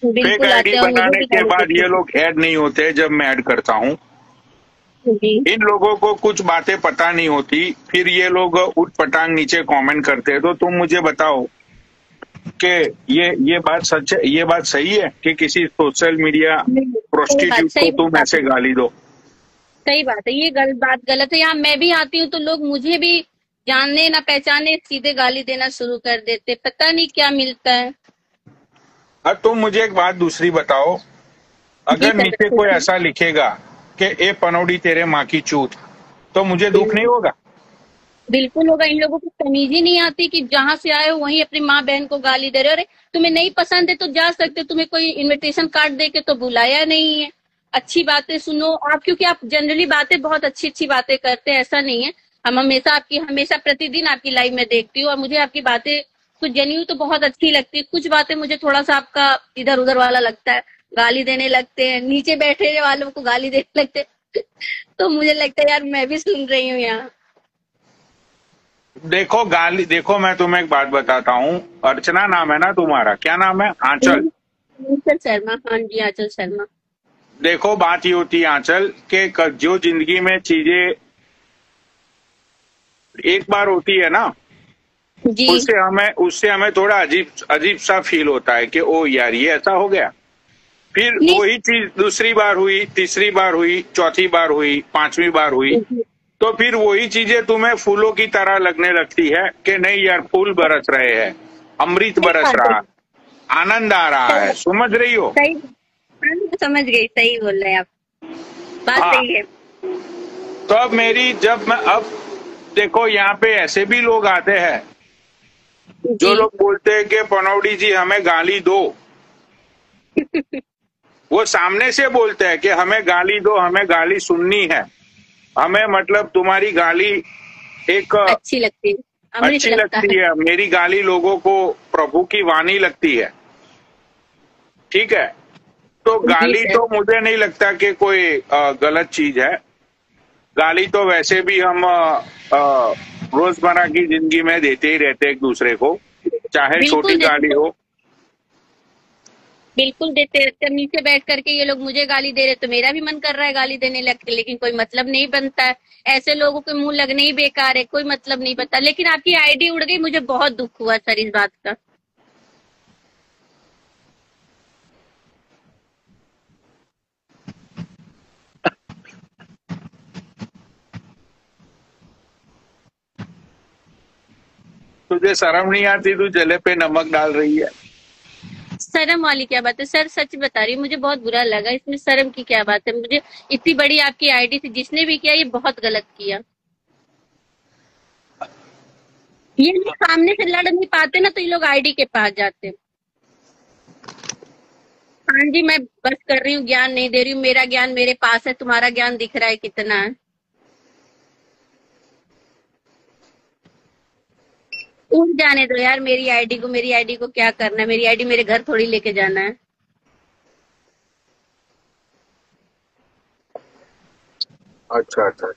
फेक आईडी बनाने के बाद ये लोग ऐड नहीं होते जब मैं ऐड करता हूँ, इन लोगों को कुछ बातें पता नहीं होती, फिर ये लोग उठ पटांग नीचे कमेंट करते हैं। तो तुम मुझे बताओ कि ये बात सच है, ये बात सही है कि किसी सोशल मीडिया प्रोस्टिट्यूट को तुम ऐसे गाली दो? सही बात है, ये बात गलत है। यहाँ मैं भी आती हूँ तो लोग मुझे भी जानने ना पहचाने सीधे गाली देना शुरू कर देते, पता नहीं क्या मिलता है। अब तुम मुझे एक बात दूसरी बताओ, अगर नीचे कोई ऐसा लिखेगा कि ए पनौडी तेरे माँ की चूत, तो मुझे दुख नहीं होगा? बिल्कुल होगा। इन लोगों को तमीज ही नहीं आती कि जहां से आए हो वहीं अपनी माँ बहन को गाली दे रहे हो। अरे तुम्हें नहीं पसंद है तो जा सकते हो, तुम्हें कोई इनविटेशन कार्ड दे के तो बुलाया नहीं है। अच्छी बातें सुनो आप, क्योंकि आप जनरली बातें बहुत अच्छी अच्छी बातें करते हैं, ऐसा नहीं है। हम हमेशा प्रतिदिन आपकी लाइव में देखती हूँ और मुझे आपकी बातें कुछ जेन्युइन तो बहुत अच्छी लगती है, कुछ बातें मुझे थोड़ा सा आपका इधर उधर वाला लगता है, गाली देने लगते हैं, नीचे बैठे वालों को गाली देने लगते हैं। तो मुझे लगता है यार मैं भी सुन रही हूँ यहाँ। देखो गाली, देखो मैं तुम्हें एक बात बताता हूँ। अर्चना नाम है ना तुम्हारा? क्या नाम है? आंचल। आंचल शर्मा, हाँ जी आंचल शर्मा। देखो बात ये होती है आंचल के जो जिंदगी में चीजें एक बार होती है ना, जी उससे हमें थोड़ा अजीब सा फील होता है कि ओ यार ये ऐसा हो गया। फिर नहीं। वही चीज दूसरी बार हुई, तीसरी बार हुई, चौथी बार हुई, पांचवी बार हुई, तो फिर वही चीजें तुम्हें फूलों की तरह लगने लगती है कि नहीं यार फूल बरस रहे हैं, अमृत बरस रहा है, आनंद आ रहा है। समझ रही हो? सही, समझ गई, सही बोल रहे हैं आप, बात हाँ। सही है। तो अब देखो यहाँ पे ऐसे भी लोग आते हैं जो जी लोग बोलते हैं कि पनौड़ी जी हमें गाली दो। वो सामने से बोलते हैं कि हमें गाली दो, हमें गाली सुननी है, हमें मतलब तुम्हारी गाली एक अच्छी लगती है, अमृत अच्छी लगता लगती है। है, मेरी गाली लोगों को प्रभु की वाणी लगती है। ठीक है, तो जी गाली सर। तो मुझे नहीं लगता कि कोई गलत चीज है। गाली तो वैसे भी हम रोजमर्रा की जिंदगी में देते ही रहते हैं एक दूसरे को, चाहे छोटी बिल्कुल गाली देते, हो। बिल्कुल देते रहते। अब नीचे बैठ करके ये लोग मुझे गाली दे रहे तो मेरा भी मन कर रहा है गाली देने लग के, लेकिन कोई मतलब नहीं बनता है। ऐसे लोगों के मुंह लगने ही बेकार है, कोई मतलब नहीं बनता। लेकिन आपकी आईडी उड़ गई, मुझे बहुत दुख हुआ सर इस बात का। तुझे शर्म नहीं आती? तू जले पे नमक डाल रही है। शर्म वाली क्या बात है सर, सच बता रही हूँ, मुझे बहुत बुरा लगा। इसमें शर्म की क्या बात है? मुझे इतनी बड़ी आपकी आईडी थी, जिसने भी किया ये बहुत गलत किया। ये लोग सामने से लड़ नहीं पाते ना, तो ये लोग आईडी के पास जाते हैं। हाँ जी, मैं बस कर रही हूँ, ज्ञान नहीं दे रही हूँ। मेरा ज्ञान मेरे पास है, तुम्हारा ज्ञान दिख रहा है कितना है। उड़ जाने दो यार मेरी आईडी को, मेरी आईडी को क्या करना है? मेरी आईडी मेरे घर थोड़ी लेके जाना है। अच्छा अच्छा,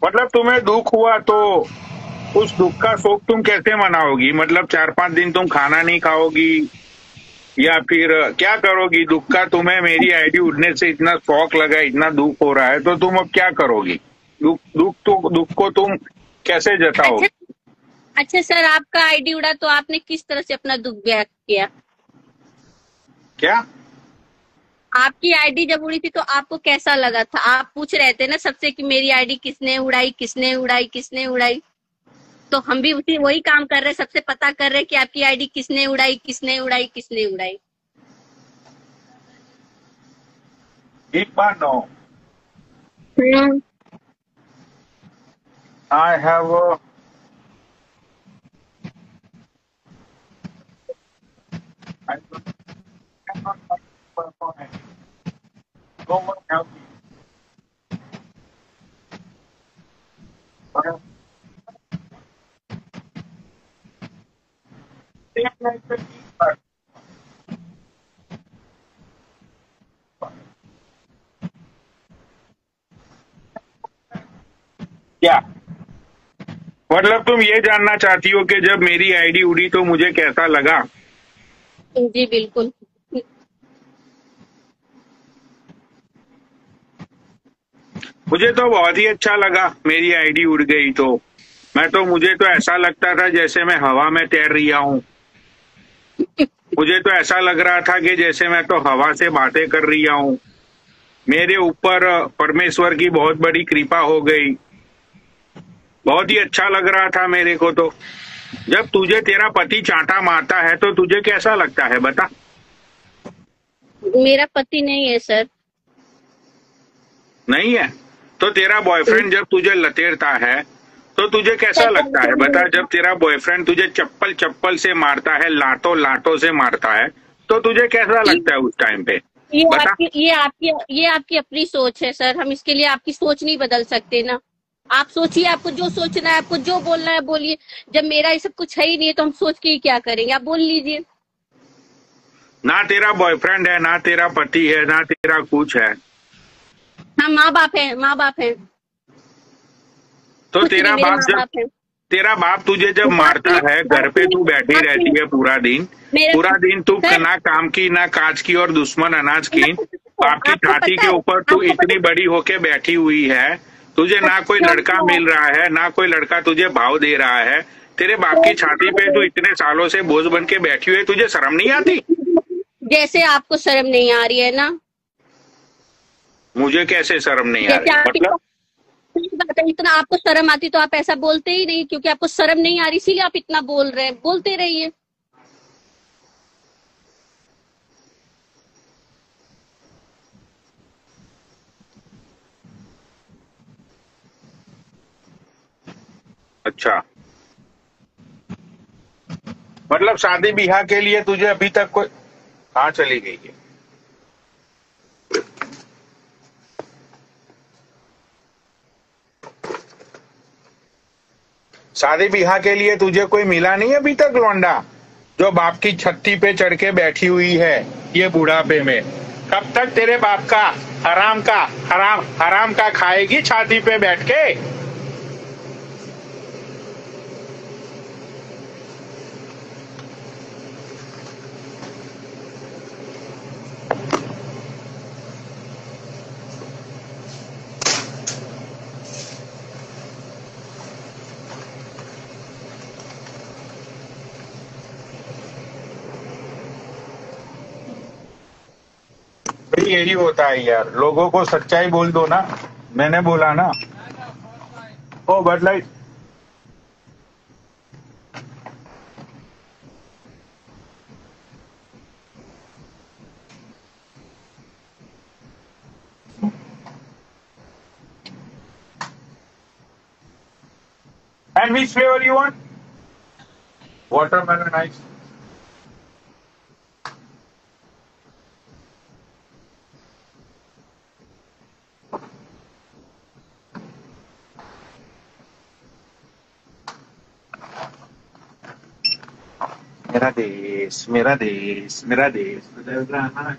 मतलब तुम्हें दुख हुआ तो उस दुख का शोक तुम कैसे मनाओगी? मतलब 4-5 दिन तुम खाना नहीं खाओगी या फिर क्या करोगी? दुख का तुम्हें मेरी आईडी उड़ने से इतना शौक लगा, इतना दुख हो रहा है, तो तुम अब क्या करोगी? दुख को तुम कैसे जताओगी? अच्छा, अच्छा सर, आपका आईडी उड़ा तो आपने किस तरह से अपना दुख व्यक्त किया? क्या? आपकी आईडी जब उड़ी थी तो आपको कैसा लगा था? आप पूछ रहे थे ना सबसे कि मेरी आईडी किसने उड़ाई, किसने उड़ाई, किसने उड़ाई। तो हम भी वही काम कर रहे हैं, सबसे पता कर रहे हैं कि आपकी आईडी किसने उड़ाई, किसने उड़ाई, किसने उड़ाई। एक बार no, I have no one help me. क्या मतलब तुम ये जानना चाहती हो कि जब मेरी आईडी उड़ी तो मुझे कैसा लगा? जी बिल्कुल। मुझे तो बहुत ही अच्छा लगा मेरी आईडी उड़ गई तो। मुझे तो ऐसा लगता था जैसे मैं हवा में तैर रहा हूँ। मुझे तो ऐसा लग रहा था कि जैसे मैं तो हवा से बातें कर रहा हूँ। मेरे ऊपर परमेश्वर की बहुत बड़ी कृपा हो गई। बहुत ही अच्छा लग रहा था मेरे को तो। जब तुझे तेरा पति चांटा मारता है तो तुझे कैसा लगता है बता? मेरा पति नहीं है सर। नहीं है? तो तेरा बॉयफ्रेंड जब तुझे लतेड़ता है तो तुझे कैसा लगता है बता। जब तेरा बॉयफ्रेंड तुझे चप्पल चप्पल से मारता है, लातों लातों से मारता है, तो तुझे कैसा लगता है उस टाइम पे ये बता। आपकी ये आपकी ये आपकी अपनी सोच है सर, हम इसके लिए आपकी सोच नहीं बदल सकते ना। आप सोचिए, आपको जो सोचना है, आपको जो बोलना है बोलिए। जब मेरा ये सब कुछ है ही नहीं है तो हम सोच के ही क्या करेंगे, आप बोल लीजिए। ना तेरा बॉयफ्रेंड है, ना तेरा पति है, ना तेरा कुछ है, हाँ, माँ बाप है, माँ बाप है। तो कुछ नहीं, तेरा मेरे बाप माँ जब बाप है। तेरा बाप तुझे जब बाप मारता सुनिए, है, बाप घर पे तू सुनिए, बैठी बाप रहती सुनिए। है पूरा दिन, मेरा पूरा दिन तू सर, ना काम की ना काज की और दुश्मन अनाज की, बाप की आपको छाती पता के है, ऊपर तू आपको इतनी पता बड़ी होके बैठी हुई है, तुझे ना कोई है, लड़का मिल रहा है, ना कोई लड़का तुझे भाव दे रहा है, तेरे बाप की छाती पे तू इतने सालों से बोझ बन के बैठी हुई है, तुझे शर्म नहीं आती। जैसे आपको शर्म नहीं आ रही है ना, मुझे कैसे शर्म नहीं आ जैसे रही आप मतलब। बात है, इतना आपको शर्म आती तो आप ऐसा बोलते ही नहीं, क्योंकि आपको शर्म नहीं आ रही इसीलिए आप इतना बोल रहे हैं, बोलते रहिए। अच्छा, मतलब शादी ब्याह के लिए तुझे अभी तक कोई कहाँ चली गई है। शादी ब्याह के लिए तुझे कोई मिला नहीं अभी तक लौंडा, जो बाप की छत्ती पे चढ़ के बैठी हुई है ये बुढ़ापे में। कब तक तेरे बाप का हराम का खाएगी छाती पे बैठ के। भाई यही होता है यार, लोगों को सच्चाई बोल दो ना। मैंने बोला ना, oh Bud Light. And which flavour you want? Watermelon ice. मेरा देश मेरा देश मेरा देश बदल रहा है।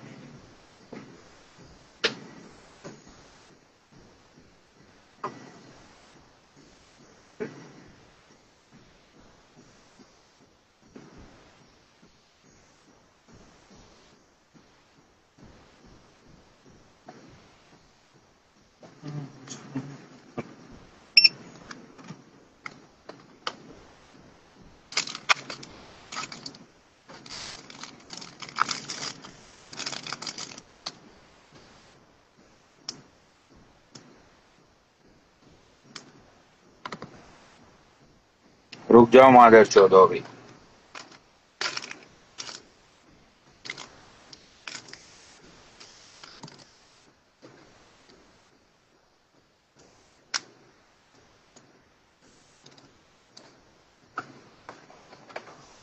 रुक जाओ माधर चौधो भी।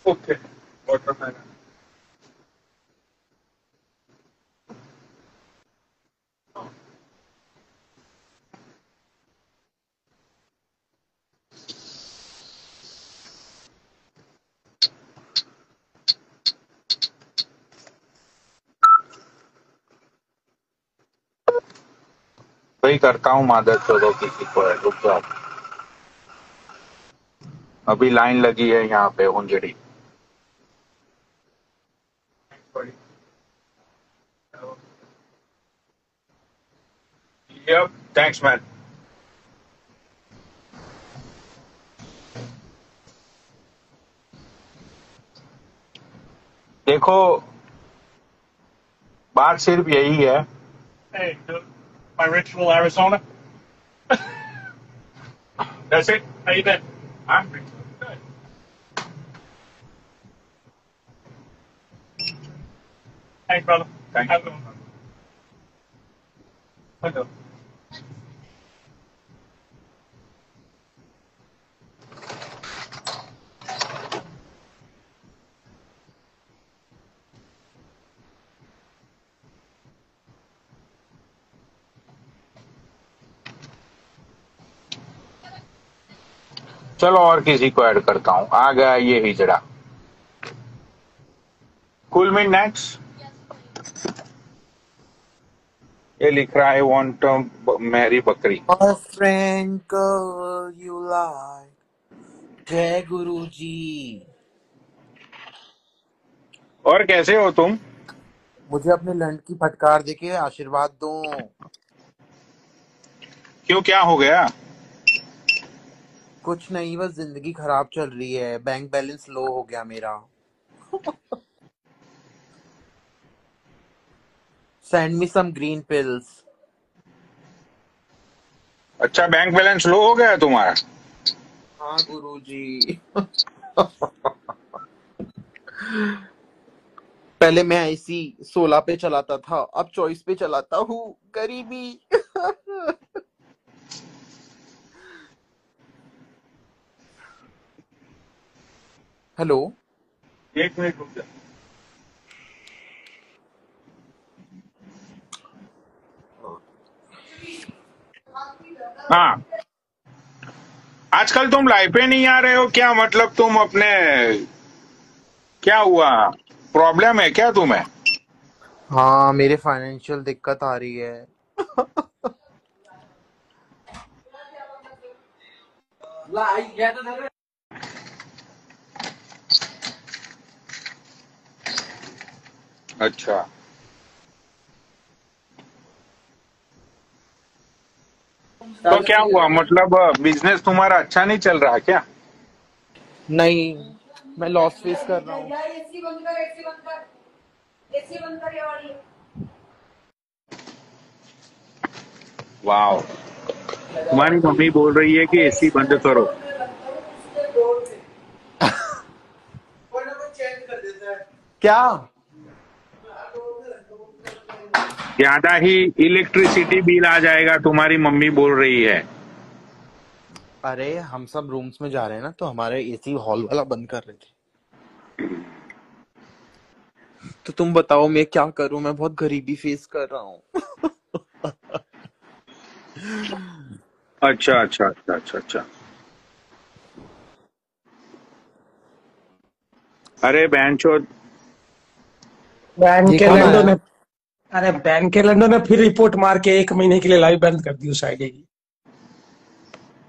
Okay, watermelon. वही करता हूँ माधर चौधो किसी को है, रुक जाओ। अभी लाइन लगी है यहाँ पे हुंजड़ी। Yep, thanks man। देखो, बात सिर्फ यही है। Hey, dude, my ritual Arizona. That's it? How you been? I'm pretty good. Thanks, brother. Thank you. Have a good one. Hello. चलो और किसी को ऐड करता हूँ। आ गया ये हिजड़ा। कूल मी नेक्स्ट। ये लिख रहा है वांट मैरी बकरी। My friend girl you like जय गुरु जी। और कैसे हो तुम? मुझे अपने लंड की फटकार देके आशीर्वाद दो। क्यों, क्या हो गया? कुछ नहीं, बस जिंदगी खराब चल रही है। बैंक बैलेंस लो हो गया मेरा। Send me some green pills. अच्छा, बैंक बैलेंस लो हो गया तुम्हारा? हाँ गुरु जी। पहले मैं IC 16 पे चलाता था, अब 24 पे चलाता हूँ। गरीबी। हेलो, एक मिनट रुक जा। हाँ, आजकल तुम लाइव पे नहीं आ रहे हो क्या? मतलब तुम अपने, क्या हुआ, प्रॉब्लम है क्या तुम्हें? हाँ मेरे फाइनेंशियल दिक्कत आ रही है। अच्छा, तो क्या हुआ? मतलब बिजनेस तुम्हारा अच्छा नहीं चल रहा क्या? नहीं, मैं लॉस फेस कर रहा हूँ। वाह, तुम्हारी मम्मी बोल रही है कि एसी बंद करो। क्या? ज्यादा ही इलेक्ट्रिसिटी बिल आ जाएगा, तुम्हारी मम्मी बोल रही है। अरे हम सब रूम्स में जा रहे हैं ना, तो हमारे AC हॉल वाला बंद कर रहे थे। तो तुम बताओ मैं क्या करूं? मैं बहुत गरीबी फेस कर रहा हूँ। अच्छा अच्छा अच्छा अच्छा अच्छा। अरे बैंचोद, बैंक ये के कौन लैंडो आया? ने अरे बैंक के लैंडो ने फिर रिपोर्ट मार के 1 महीने के लिए लाइव बंद कर दी उस आईडी की।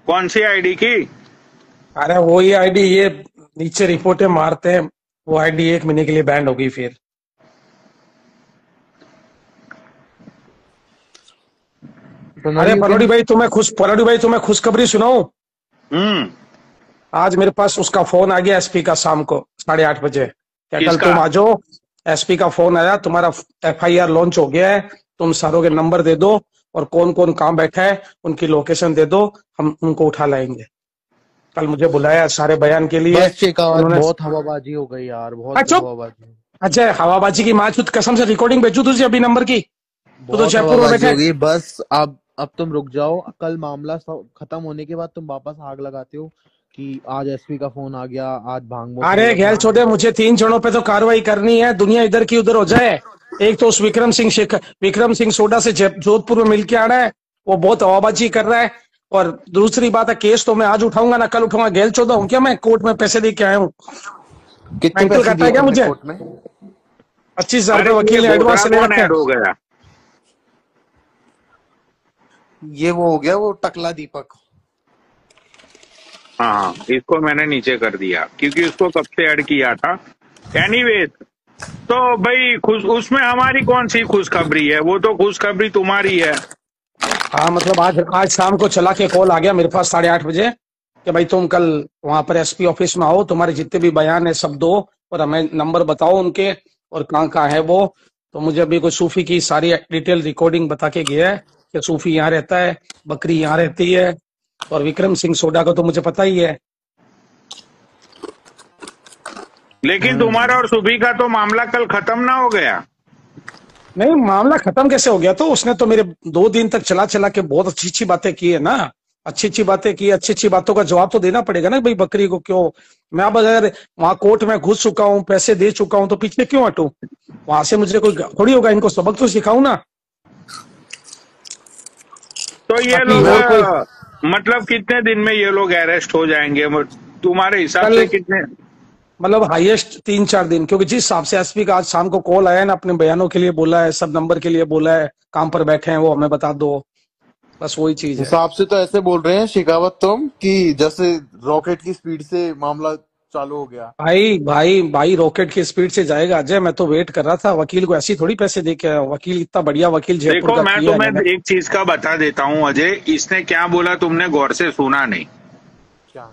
कौन सी आईडी की? अरे वही आईडी, ये नीचे रिपोर्टें मारते हैं, वो आईडी 1 महीने के लिए बैंड हो गई फिर। अरे पनौडी भाई तुम्हें खुशखबरी सुनाऊं? आज मेरे पास उसका फोन आ गया SP का, शाम को 8:30 बजे। क्या कल किसका? तुम आ जाओ? SP का फोन आया, तुम्हारा FIR लॉन्च हो गया है, तुम सारों के नंबर दे दो और कौन कौन कहाँ बैठा है उनकी लोकेशन दे दो, हम उनको उठा लाएंगे। कल मुझे बुलाया सारे बयान के लिए। बस शेखावत, उन्होंने बहुत हवाबाजी हो गई यार, बहुत अच्छा हवाबाजी। अच्छा, हवाबाजी की माचुत कसम से रिकॉर्डिंग भेजू तुझे अभी नंबर की? तो बहुत जयपुर में हवाबाजी बैठे। हो गई। बस अब तुम रुक जाओ। कल मामला खत्म होने के बाद तुम वापस आग लगाते हो कि आज SP का फोन आ गया, आज भांग। अरे गैर छोटे, मुझे 3 जड़ों पे तो कार्रवाई करनी है, दुनिया इधर की उधर हो जाए। एक तो उस विक्रम सिंह सोडा से जोधपुर में मिलके आना है, वो बहुत हवाबाजी कर रहा है। और दूसरी बात है, केस तो मैं आज उठाऊंगा ना कल उठाऊंगा। गैल चौदह हूँ क्या मैं? कोर्ट में पैसे दे के आया हूँ। कितने पैसे करता है दिए क्या तुमने मुझे? कोर्ट में? 25,000 अरे रुपये वकील ने एडवांस से ले कौन रखे ऐड हैं। हो गया? ये वो हो गया, वो टकला दीपक। हाँ, इसको मैंने नीचे कर दिया क्योंकि उसको कब से ऐड किया था। एनीवेज, तो भाई उसमें हमारी कौन सी खुशखबरी है? वो तो खुशखबरी तुम्हारी है। हाँ मतलब आज शाम को चला के कॉल आ गया मेरे पास 8:30 बजे कि भाई तुम कल वहां पर SP ऑफिस में आओ, तुम्हारे जितने भी बयान है सब दो और हमें नंबर बताओ उनके और कहाँ कहाँ है वो। तो मुझे अभी कोई सूफी की सारी डिटेल रिकॉर्डिंग बता के गया है कि सूफी यहाँ रहता है, बकरी यहाँ रहती है, और विक्रम सिंह सोडा को तो मुझे पता ही है। लेकिन तुम्हारा और सूफी का तो मामला कल खत्म ना हो गया? नहीं, मामला खत्म कैसे हो गया? तो उसने तो मेरे 2 दिन तक चला के बहुत अच्छी अच्छी बातें की है ना, अच्छी बातें की, अच्छी बातों का जवाब तो देना पड़ेगा ना भाई। बकरी को क्यों मैं अब अगर वहां कोर्ट में घुस चुका हूँ, पैसे दे चुका हूँ, तो पीछे क्यों हटूं? वहां से मुझे कोई थोड़ी होगा, इनको सबक तो सिखाऊं ना। तो ये बाकी लोग और कोई मतलब कितने दिन में ये लोग अरेस्ट हो जाएंगे तुम्हारे हिसाब कल से कितने? मतलब हाईएस्ट 3-4 दिन, क्योंकि जिस हिसाब से एसपी का आज शाम को कॉल आया है ना, अपने बयानों के लिए बोला है, सब नंबर के लिए बोला है, काम पर बैठे हैं वो हमें बता दो, बस वही चीज है। हिसाब से तो ऐसे बोल रहे हैं शिकावत तुम कि जैसे रॉकेट की स्पीड से मामला चालू हो गया। भाई भाई भाई रॉकेट की स्पीड से जाएगा अजय, मैं तो वेट कर रहा था, वकील को ऐसी थोड़ी पैसे दे के आया हूं। वकील इतना बढ़िया वकील जयपुर देखो का मैं किया है तुम्हें मैंने। एक चीज का बता देता हूँ अजय, इसने क्या बोला तुमने गौर से सुना नहीं। क्या?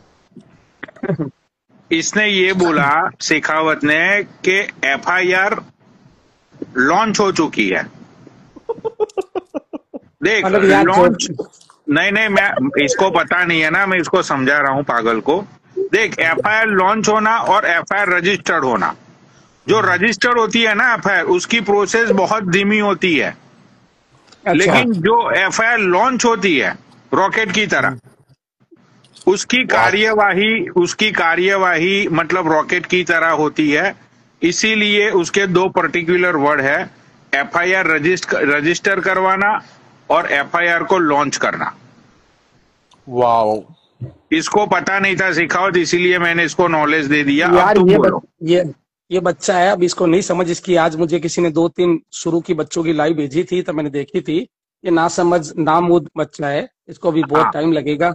इसने ये बोला शेखावत ने कि एफआईआर लॉन्च हो चुकी है। देख मतलब यार लॉन्च नहीं, मैं इसको पता नहीं है ना, मैं इसको समझा रहा हूँ पागल को। देख एफआईआर लॉन्च होना और एफआईआर रजिस्टर्ड होना, जो रजिस्टर्ड होती है ना एफआईआर, उसकी प्रोसेस बहुत धीमी होती है। अच्छा, लेकिन जो एफआईआर लॉन्च होती है रॉकेट की तरह, उसकी कार्यवाही मतलब रॉकेट की तरह होती है। इसीलिए उसके दो पर्टिकुलर वर्ड है, एफआईआर रजिस्टर करवाना और एफआईआर को लॉन्च करना। वाओ, इसको पता नहीं था शेखावत, इसीलिए मैंने इसको नॉलेज दे दिया। अब यार तुम बोलो। ये बच्चा है, अब इसको नहीं समझ इसकी। आज मुझे किसी ने 2-3 शुरू की बच्चों की लाइव भेजी थी, तो मैंने देखी थी। ये ना समझ नामूद बच्चा है, इसको भी बहुत हाँ टाइम लगेगा।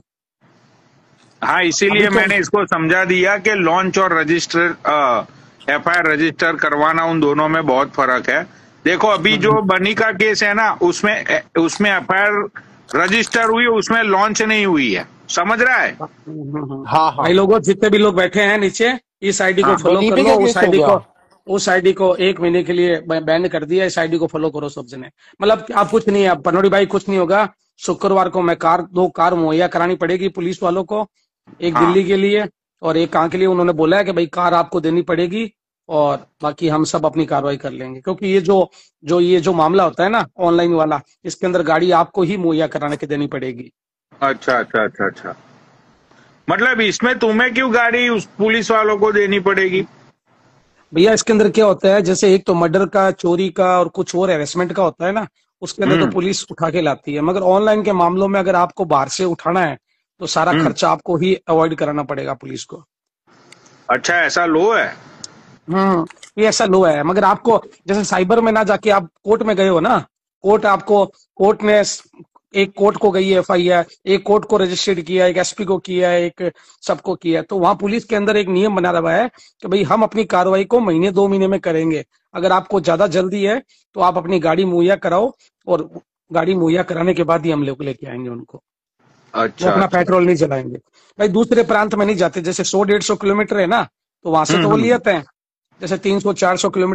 हाँ, इसीलिए अभी तो मैंने इसको समझा दिया कि लॉन्च और रजिस्टर एफआईआर रजिस्टर करवाना, उन दोनों में बहुत फर्क है। देखो अभी जो बनी का केस है ना, उसमें एफआईआर रजिस्टर हुई, उसमें लॉन्च नहीं हुई है, समझ रहा है? हाँ हाँ भाई लोगों, जितने भी लोग बैठे हैं नीचे, इस आईडी को हाँ फॉलो बनी कर पे लो, क्या केस हो गया? उस आईडी को 1 महीने के लिए बैन कर दिया। इस आईडी को फॉलो करो सब जने। मतलब आप कुछ नहीं है, अब पनोड़ी भाई कुछ नहीं होगा। शुक्रवार को मैं 2 कार मुहैया करानी पड़ेगी पुलिस वालों को, एक हाँ दिल्ली के लिए और एक कहाँ के लिए। उन्होंने बोला है कि भाई कार आपको देनी पड़ेगी और बाकी हम सब अपनी कार्रवाई कर लेंगे, क्योंकि ये जो मामला होता है ना ऑनलाइन वाला, इसके अंदर गाड़ी आपको ही मुहैया कराने के देनी पड़ेगी। अच्छा अच्छा अच्छा अच्छा, मतलब इसमें तुम्हें क्यों गाड़ी उस पुलिस वालों को देनी पड़ेगी? भैया इसके अंदर क्या होता है, जैसे एक तो मर्डर का, चोरी का और कुछ और हेरेसमेंट का होता है ना, उसके अंदर तो पुलिस उठा के लाती है। मगर ऑनलाइन के मामलों में अगर आपको बाहर से उठाना है तो सारा खर्चा आपको ही अवॉइड कराना पड़ेगा पुलिस को। अच्छा, ऐसा लो है? ये ऐसा लो है। मगर आपको जैसे साइबर में ना जाके आप कोर्ट में गए हो ना, कोर्ट ने एक कोर्ट को गई है एफआईआर, एक कोर्ट को रजिस्टर्ड किया, एक एसपी को किया, एक सबको किया, तो वहां पुलिस के अंदर एक नियम बना हुआ है कि भाई हम अपनी कार्रवाई को 1-2 महीने में करेंगे। अगर आपको ज्यादा जल्दी है तो आप अपनी गाड़ी मुहैया कराओ, और गाड़ी मुहैया कराने के बाद ही हम लोग लेके आएंगे उनको। वो अच्छा अपना अच्छा पेट्रोल नहीं जलाएंगे। भाई दूसरे प्रांत में नहीं जाते, जैसे 100-150 किलोमीटर है ना, तो वहां से तो वो ले आते हैं। जैसे 300-400 किलोमीटर